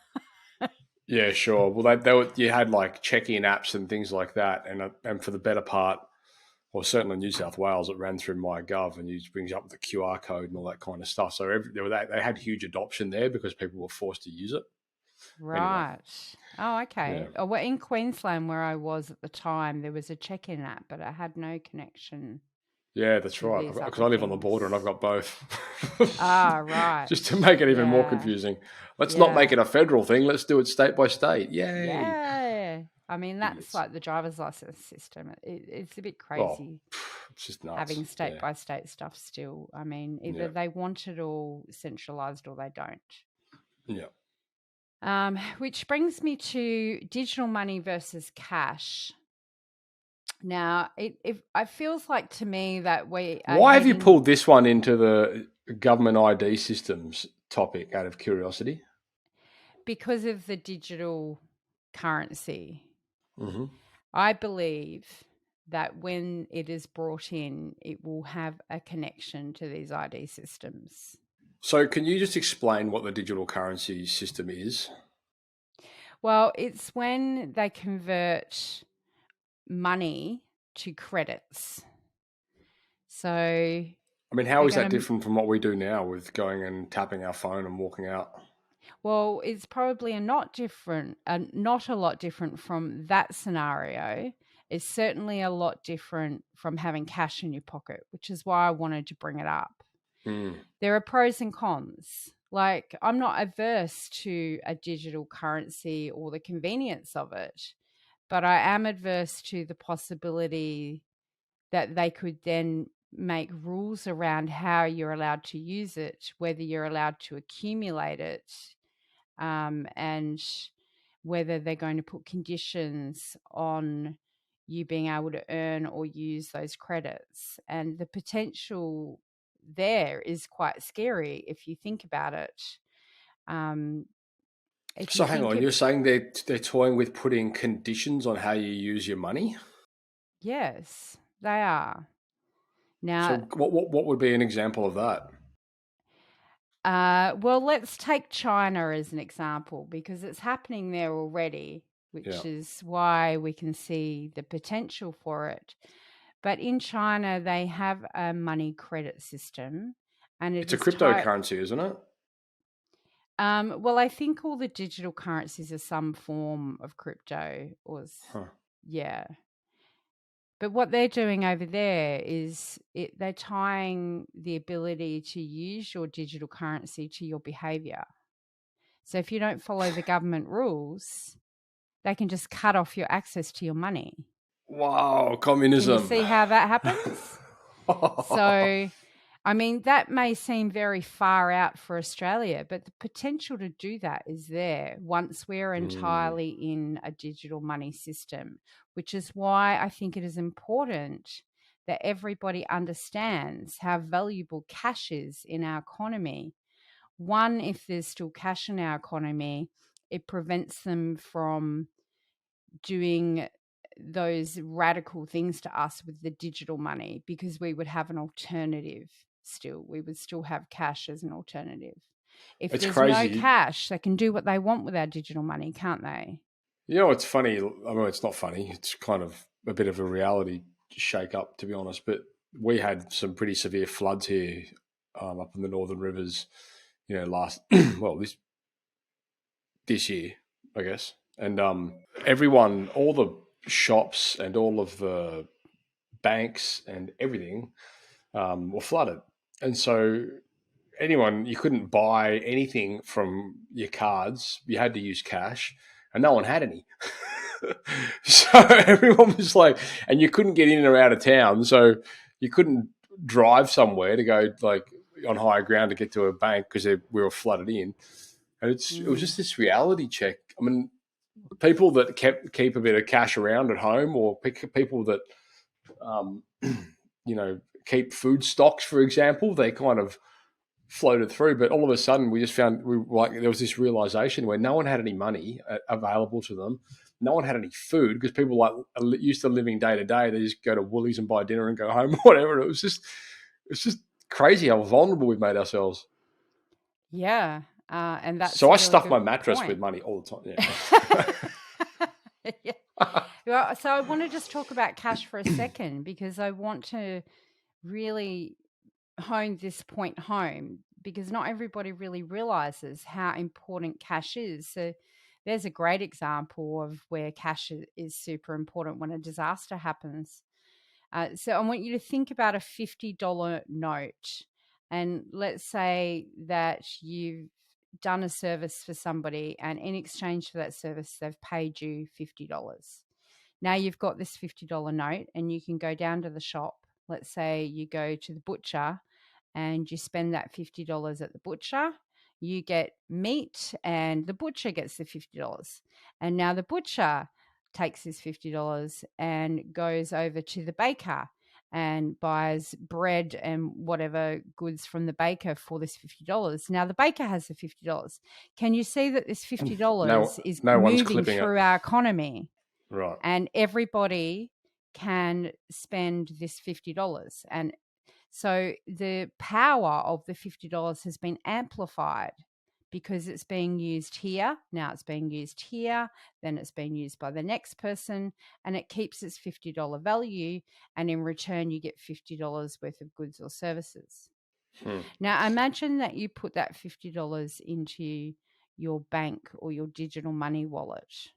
yeah, sure. Well, they were, you had like check-in apps and things like that, and for the better part, or certainly New South Wales, it ran through MyGov and it brings you up with the QR code and all that kind of stuff. So they had huge adoption there because people were forced to use it. Anyway, Right. Oh, yeah. okay. Oh, well, in Queensland, where I was at the time, there was a check-in app, but it had no connection Yeah, that's to right. these Because other I live on the border and I've things. got both. Ah, right. Just to make it even more Yeah. confusing. Let's not make Yeah. it a federal thing. Let's do it state by state. Yay. Yeah. I mean, that's Idiots. like the driver's license system. It's a bit Oh, crazy it's just nuts. having state Yeah. by state stuff still. I mean, either Yeah. they want it all centralized or they don't. Yeah. Which brings me to digital money versus cash. Now, it feels like to me that we are Why have you heading pulled this one into the government ID systems topic out of curiosity? because of the digital currency. Hmm. I believe that when it is brought in, it will have a connection to these ID systems. So, can you just explain what the digital currency system is? Well, it's when they convert money to credits. So I mean, how they're is that going to, different from what we do now with going and tapping our phone and walking out? well, it's probably not a lot different from that scenario. It's certainly a lot different from having cash in your pocket, which is why I wanted to bring it up. Mm. There are pros and cons. Like, I'm not averse to a digital currency or the convenience of it, but I am adverse to the possibility that they could then make rules around how you're allowed to use it, whether you're allowed to accumulate it, and whether they're going to put conditions on you being able to earn or use those credits. And the potential there is quite scary if you think about it. Um, if So, you hang think on, it, you're saying they're toying with putting conditions on how you use your money? yes, they are. So, Now, what would be an example of that? well, let's take China as an example because it's happening there already, Yeah. which is why we can see the potential for it. But in China, they have a money credit system, and it It's a is tied. cryptocurrency, isn't it? Well, I think all the digital currencies are some form of crypto, Huh. yeah. But what they're doing over there is they're tying the ability to use your digital currency to your behavior. So if you don't follow the government rules, they can just cut off your access to your money. Wow, Can you communism. see how that happens? So, I mean, that may seem very far out for Australia, but the potential to do that is there once we're Mm. entirely in a digital money system, which is why I think it is important that everybody understands how valuable cash is in our economy. One, if there's still cash in our economy, it prevents them from doing those radical things to us with the digital money because we would have an alternative still. We would still have cash as an alternative. If It's there's no crazy. cash, they can do what they want with our digital money, can't they? You know, it's funny. I mean, it's not funny. It's kind of a bit of a reality shake up, to be honest. But we had some pretty severe floods here up in the Northern Rivers, last, well, this year, I guess. And everyone, all the shops and all of the banks and everything were flooded. And so you couldn't buy anything from your cards. You had to use cash, and no one had any. So everyone was like, and you couldn't get in or out of town, so you couldn't drive somewhere to go like on higher ground to get to a bank because we were flooded in. And it was Mm. just this reality check. I mean, people that keep a bit of cash around at home, or people that um, keep food stocks, for example, they kind of floated through. But all of a sudden, we just found there was this realization where no one had any money available to them. No one had any food because people like are used to living day to day. They just go to Woolies and buy dinner and go home or whatever. It's just crazy how vulnerable we've made ourselves. Yeah. And that's So a I really stuff good my mattress with point. money all the time. Yeah. Yeah. Well, so I want to just talk about cash for a second because I want to really hone this point home because not everybody really realizes how important cash is. So there's a great example of where cash is super important when a disaster happens. So I want you to think about a $50 note. And let's say that you've done a service for somebody, and in exchange for that service, they've paid you $50. Now you've got this $50 note, and you can go down to the shop. Let's say you go to the butcher and you spend that $50 at the butcher. You get meat, and the butcher gets the $50. And now the butcher takes his $50 and goes over to the baker and buys bread and whatever goods from the baker for this $50. Now the baker has the $50. Can you see that this $50 is No one's moving clipping it. through our economy, Right. and everybody can spend this $50? And so the power of the $50 has been amplified because it's being used here. Now it's being used here, then it's being used by the next person, and it keeps its $50 value. And in return, you get $50 worth of goods or services. Now, imagine that you put that $50 into your bank or your digital money wallet.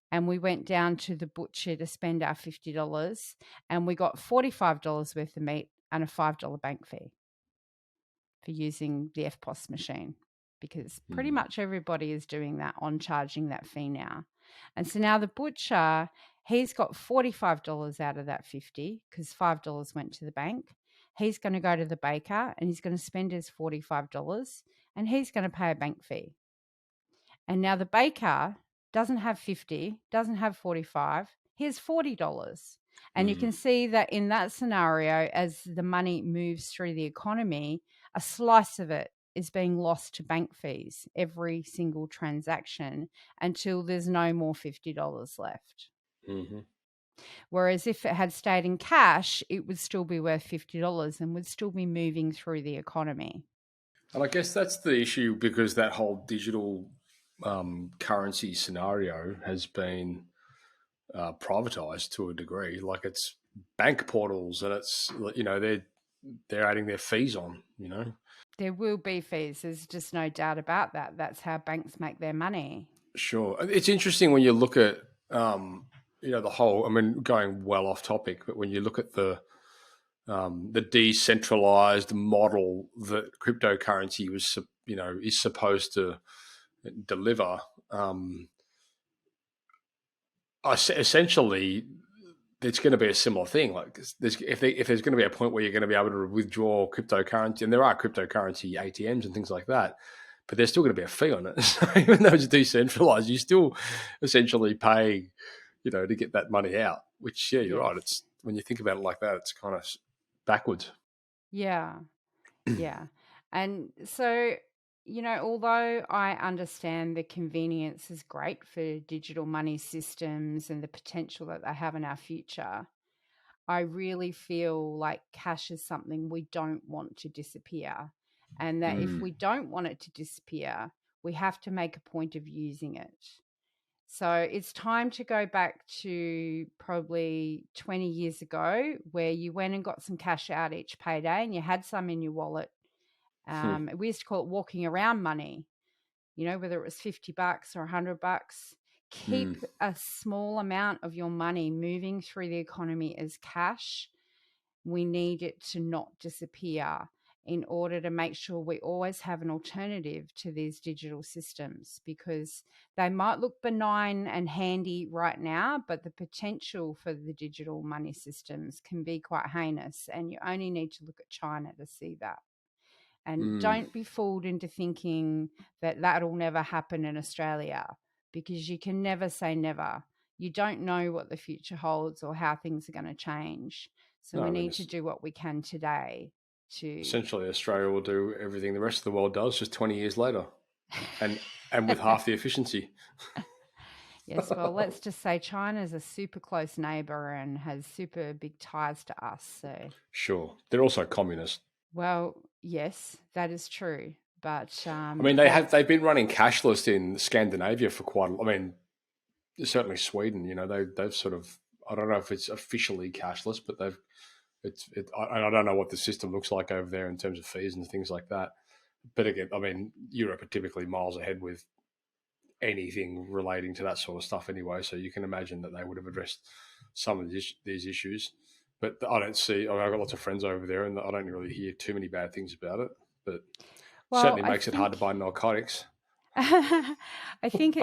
And we went down to the butcher to spend our $50, and we got $45 worth of meat and a $5 bank fee for using the FPOS machine, because pretty much everybody is doing that on charging that fee now. And so now the butcher, he's got $45 out of that 50 because $5 went to the bank. He's going to go to the baker and he's going to spend his $45 and he's going to pay a bank fee. And now the baker doesn't have 50, doesn't have 45, here's $40. And you can see that in that scenario, as the money moves through the economy, a slice of it is being lost to bank fees every single transaction until there's no more $50 left. Mm-hmm. Whereas if it had stayed in cash, it would still be worth $50 and would still be moving through the economy. And I guess that's the issue, because that whole digital currency scenario has been privatized to a degree. Like, it's bank portals, and it's they're adding their fees on. There will be fees. There's just no doubt about that. That's how banks make their money. Sure, it's interesting when you look at the whole. I mean, going well off topic, but when you look at the decentralized model that cryptocurrency is supposed to deliver. Essentially, it's going to be a similar thing. Like, if there's going to be a point where you're going to be able to withdraw cryptocurrency, and there are cryptocurrency ATMs and things like that, but there's still going to be a fee on it. So even though it's decentralized, you still essentially pay, to get that money out. Which, yeah, you're Yes. right. It's, when you think about it like that, it's kind of backwards. Yeah. Yeah. And so, although I understand the convenience is great for digital money systems and the potential that they have in our future, I really feel like cash is something we don't want to disappear. And that if we don't want it to disappear, we have to make a point of using it. So it's time to go back to probably 20 years ago, where you went and got some cash out each payday and you had some in your wallet. We used to call it walking around money, whether it was $50 or $100. Keep a small amount of your money moving through the economy as cash. We need it to not disappear. in order to make sure we always have an alternative to these digital systems, because they might look benign and handy right now, but the potential for the digital money systems can be quite heinous, and you only need to look at China to see that. And don't be fooled into thinking that that'll never happen in Australia, because you can never say never. You don't know what the future holds or how things are going to change. So No, we I mean, need to do what we can today to essentially Australia will do everything the rest of the world does, just 20 years later, and with half the efficiency. Yes, well, let's just say China's a super close neighbor and has super big ties to us. So, Sure, they're also communist. well, yes, that is true. But I mean, they've been running cashless in Scandinavia for quite. I mean, certainly Sweden. You know, they've sort of. I don't know if it's officially cashless, but they've. I don't know what the system looks like over there in terms of fees and things like that. But again, I mean, Europe are typically miles ahead with anything relating to that sort of stuff anyway. So you can imagine that they would have addressed some of these issues. But I don't see. I mean, I've got lots of friends over there, and I don't really hear too many bad things about it. But well, certainly I makes it hard to think buy narcotics. I think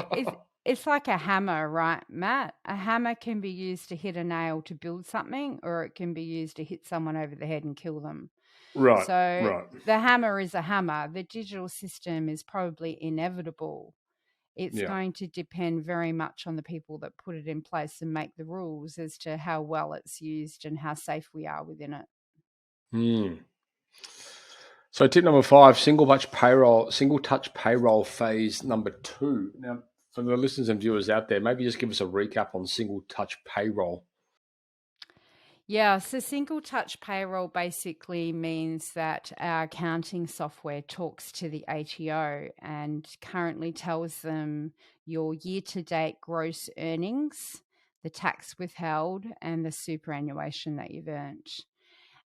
it's like a hammer, right, Matt? A hammer can be used to hit a nail to build something, or it can be used to hit someone over the head and kill them. Right, So right. the hammer is a hammer. The digital system is probably inevitable. It's Yeah. going to depend very much on the people that put it in place and make the rules as to how well it's used and how safe we are within it. Hmm. So tip number 5, single touch payroll phase number 2. Now, for the listeners and viewers out there, maybe just give us a recap on single touch payroll. Yeah, so single touch payroll basically means that our accounting software talks to the ATO and currently tells them your year to date gross earnings, the tax withheld, and the superannuation that you've earned.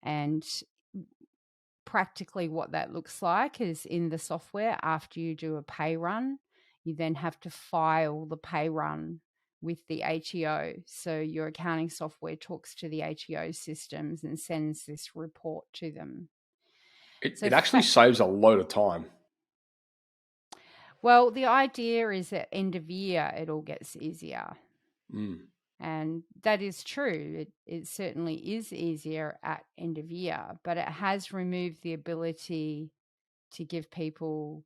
And practically what that looks like is in the software, after you do a pay run, you then have to file the pay run with the ATO. So your accounting software talks to the ATO systems and sends this report to them. It actually saves a load of time. Well, the idea is that end of year it all gets easier. Mm. And that is true. It certainly is easier at end of year, but it has removed the ability to give people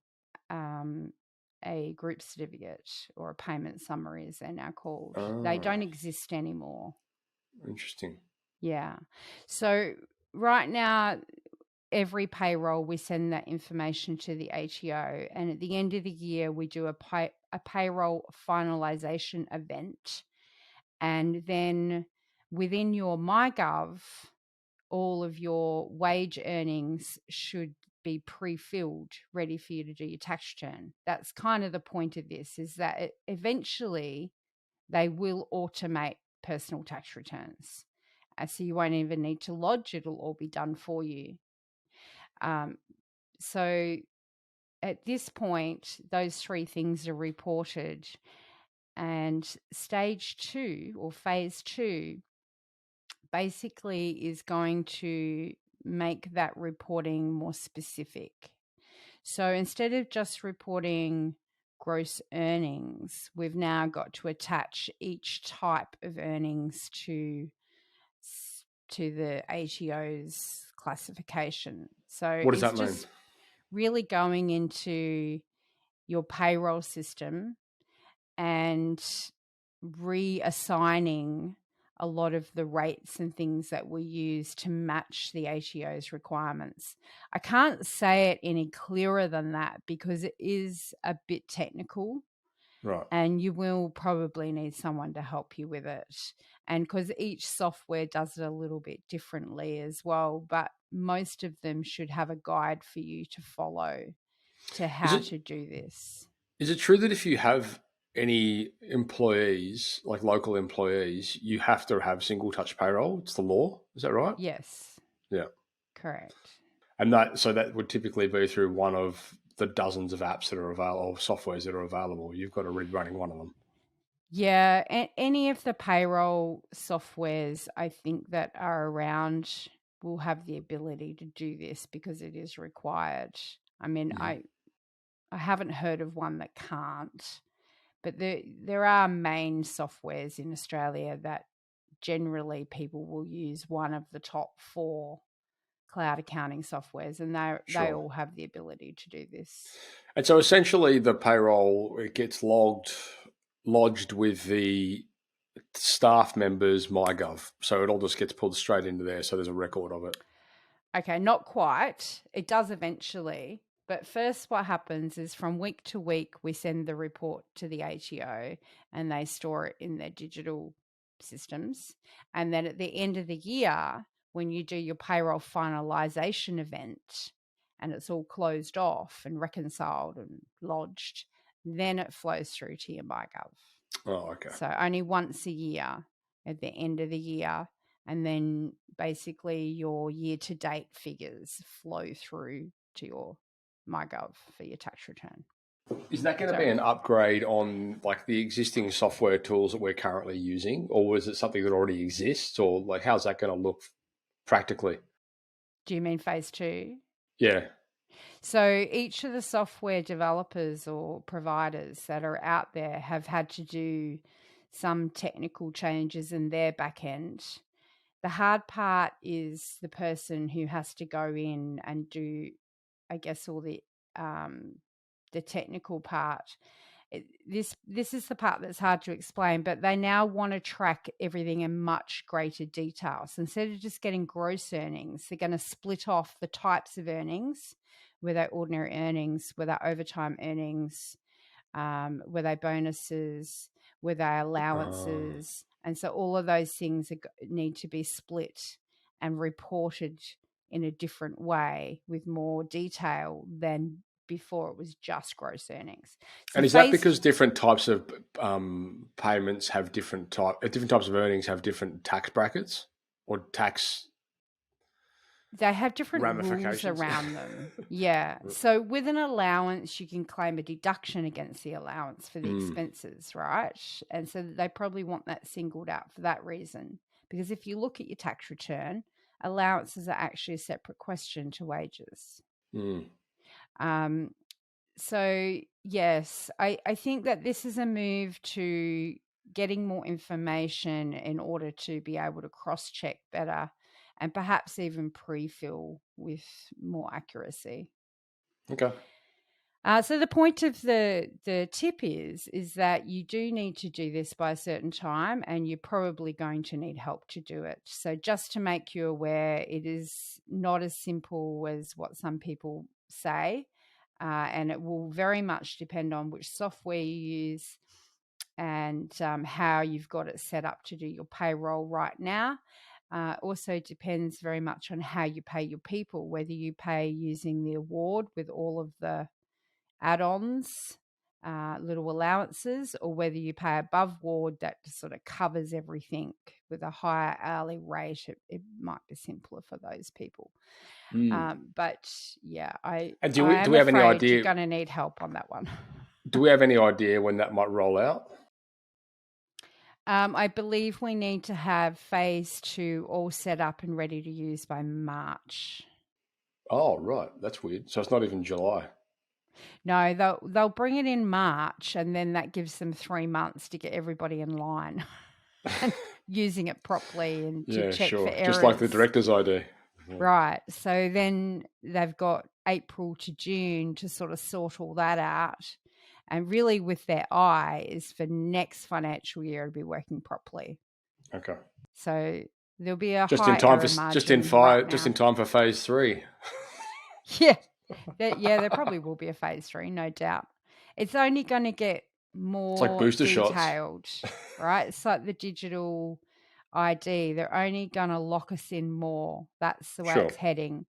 a group certificate or a payment summary, as they're now called. They don't Ah, exist anymore. interesting. Yeah. So right now, every payroll, we send that information to the ATO. And at the end of the year, we do a payroll finalization event. And then within your MyGov, all of your wage earnings should be pre-filled, ready for you to do your tax return. That's kind of the point of this, is that eventually they will automate personal tax returns. So you won't even need to lodge, it'll all be done for you. So at this point, those 3 things are reported. And stage 2 or phase 2 basically is going to make that reporting more specific. So instead of just reporting gross earnings, we've now got to attach each type of earnings to the ATO's classification. So What does it's that mean? just really going into your payroll system and reassigning a lot of the rates and things that we use to match the ATO's requirements. I can't say it any clearer than that because it is a bit technical, Right. and you will probably need someone to help you with it. And because each software does it a little bit differently as well, but most of them should have a guide for you to follow to Is how it to do this. is it true that if you have any employees, like local employees, you have to have single touch payroll? It's the law. Is that right? Yes, Yeah. correct. And that would typically be through one of the dozens of apps that are available or softwares that are available. You've got to be running one of them. Yeah, any of the payroll softwares I think that are around will have the ability to do this because it is required. I mean, I haven't heard of one that can't, but there are main softwares in Australia that generally people will use one of the top 4 cloud accounting softwares, and they all have the ability to do this. And so essentially the payroll, it gets lodged with the staff members' MyGov. So it all just gets pulled straight into there. So there's a record of it. Okay, not quite. It does eventually. But first, what happens is from week to week, we send the report to the ATO and they store it in their digital systems. And then at the end of the year, when you do your payroll finalisation event and it's all closed off and reconciled and lodged, then it flows through to your MyGov. Oh, okay. So only once a year at the end of the year. And then basically your year-to-date figures flow through to your MyGov for your tax return. Is that going to be an upgrade on like the existing software tools that we're currently using, or is it something that already exists, or like how's that going to look practically? Do you mean phase 2? Yeah. So each of the software developers or providers that are out there have had to do some technical changes in their back end. The hard part is the person who has to go in and do, I guess, all the technical part. This is the part that's hard to explain, but they now want to track everything in much greater detail. So instead of just getting gross earnings, they're going to split off the types of earnings, were they ordinary earnings, were they overtime earnings, were they bonuses, were they allowances. And so all of those things need to be split and reported in a different way with more detail than before it was just gross earnings. So and is that because different types of payments have different types of earnings have different tax brackets or tax? They have different rules around them. Yeah. So with an allowance, you can claim a deduction against the allowance for the expenses, right? And so they probably want that singled out for that reason. Because if you look at your tax return, allowances are actually a separate question to wages. So, yes, I think that this is a move to getting more information in order to be able to cross-check better and perhaps even pre-fill with more accuracy. Okay. So the point of the tip is that you do need to do this by a certain time and you're probably going to need help to do it. So just to make you aware, it is not as simple as what some people say. And it will very much depend on which software you use and how you've got it set up to do your payroll right now. Also depends very much on how you pay your people, whether you pay using the award with all of the add-ons, little allowances, or whether you pay above ward that sort of covers everything with a higher hourly rate. It might be simpler for those people. But yeah, do we have any idea? You're going to need help on that one. Do we have any idea when that might roll out? I believe we need to have phase 2 all set up and ready to use by March. Oh, right. That's weird. So it's not even July. No, they'll bring it in March, and then that gives them 3 months to get everybody in line and using it properly and to check for errors. Just like the director's ID. Right. So then they've got April to June to sort of sort all that out. And really with their eye is for next financial year to be working properly. Okay. So there'll be a just high in time error for margin just in time for phase 3. Yeah. There probably will be a phase 3, no doubt. It's only going to get more it's like booster detailed, shots. Right? It's like the digital ID. They're only going to lock us in more. That's the way it's heading.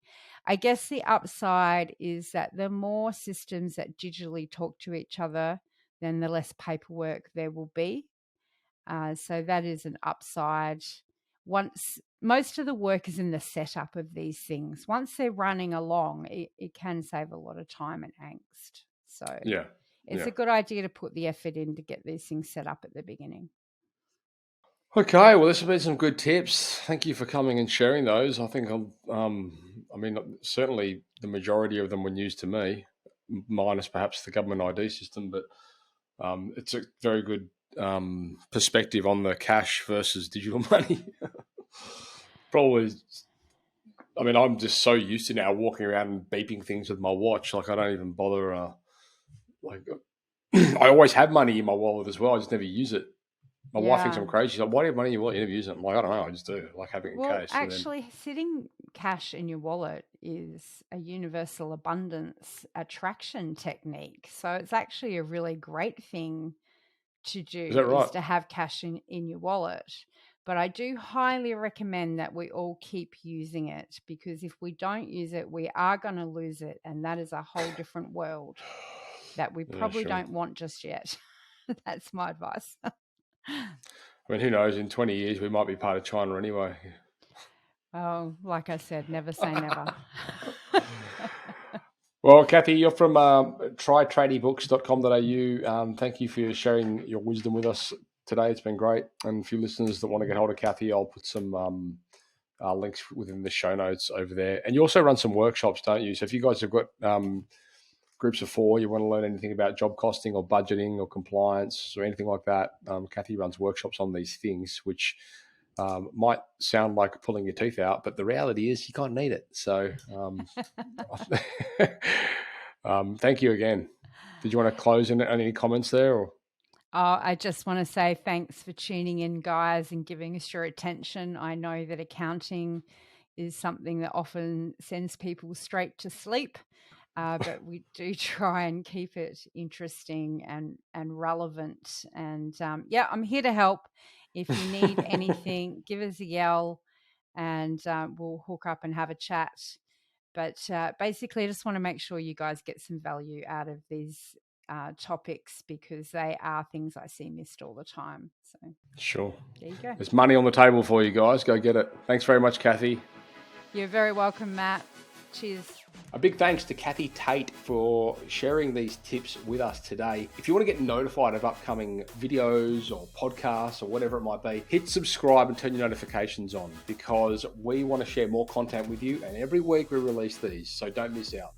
I guess the upside is that the more systems that digitally talk to each other, then the less paperwork there will be. So that is an upside. Once most of the work is in the setup of these things, once they're running along, it can save a lot of time and angst. So it's a good idea to put the effort in to get these things set up at the beginning. Okay, well, this has been some good tips. Thank you for coming and sharing those. I think certainly the majority of them were news to me, minus perhaps the government ID system, but it's a very good perspective on the cash versus digital money. Probably, I'm just so used to now walking around and beeping things with my watch. Like I don't even bother. Like I always have money in my wallet as well. I just never use it. My wife thinks Yeah. I'm crazy. She's like, "Why do you have money in your wallet? You never use it." I'm like, "I don't know. I just do. Like having it in Well, case." So then, actually, sitting cash in your wallet is a universal abundance attraction technique. So it's actually a really great thing to is that do is right? to have cash in your wallet. But I do highly recommend that we all keep using it, because if we don't use it, we are going to lose it. And that is a whole different world that we Yeah, probably sure. don't want just yet. That's my advice. I mean, who knows? In 20 years, we might be part of China anyway. Oh, like I said, never say never. Well, Kathi, you're from trytradybooks.com.au. Thank you for sharing your wisdom with us today. It's been great. And for you listeners that want to get hold of Kathi, I'll put some links within the show notes over there. And you also run some workshops, don't you? So if you guys have got groups of 4, you want to learn anything about job costing or budgeting or compliance or anything like that, Kathi runs workshops on these things, which might sound like pulling your teeth out, but the reality is you can't need it. So thank you again. Did you want to close in any comments there? Or? Oh, I just want to say thanks for tuning in, guys, and giving us your attention. I know that accounting is something that often sends people straight to sleep, but we do try and keep it interesting and relevant. And yeah, I'm here to help. If you need anything, give us a yell, and we'll hook up and have a chat. But basically, I just want to make sure you guys get some value out of these topics, because they are things I see missed all the time. So Sure. there you go. There's money on the table for you guys. Go get it. Thanks very much, Kathi. You're very welcome, Matt. Cheers. A big thanks to Kathi Tait for sharing these tips with us today. If you want to get notified of upcoming videos or podcasts or whatever it might be, hit subscribe and turn your notifications on, because we want to share more content with you, and every week we release these, so don't miss out.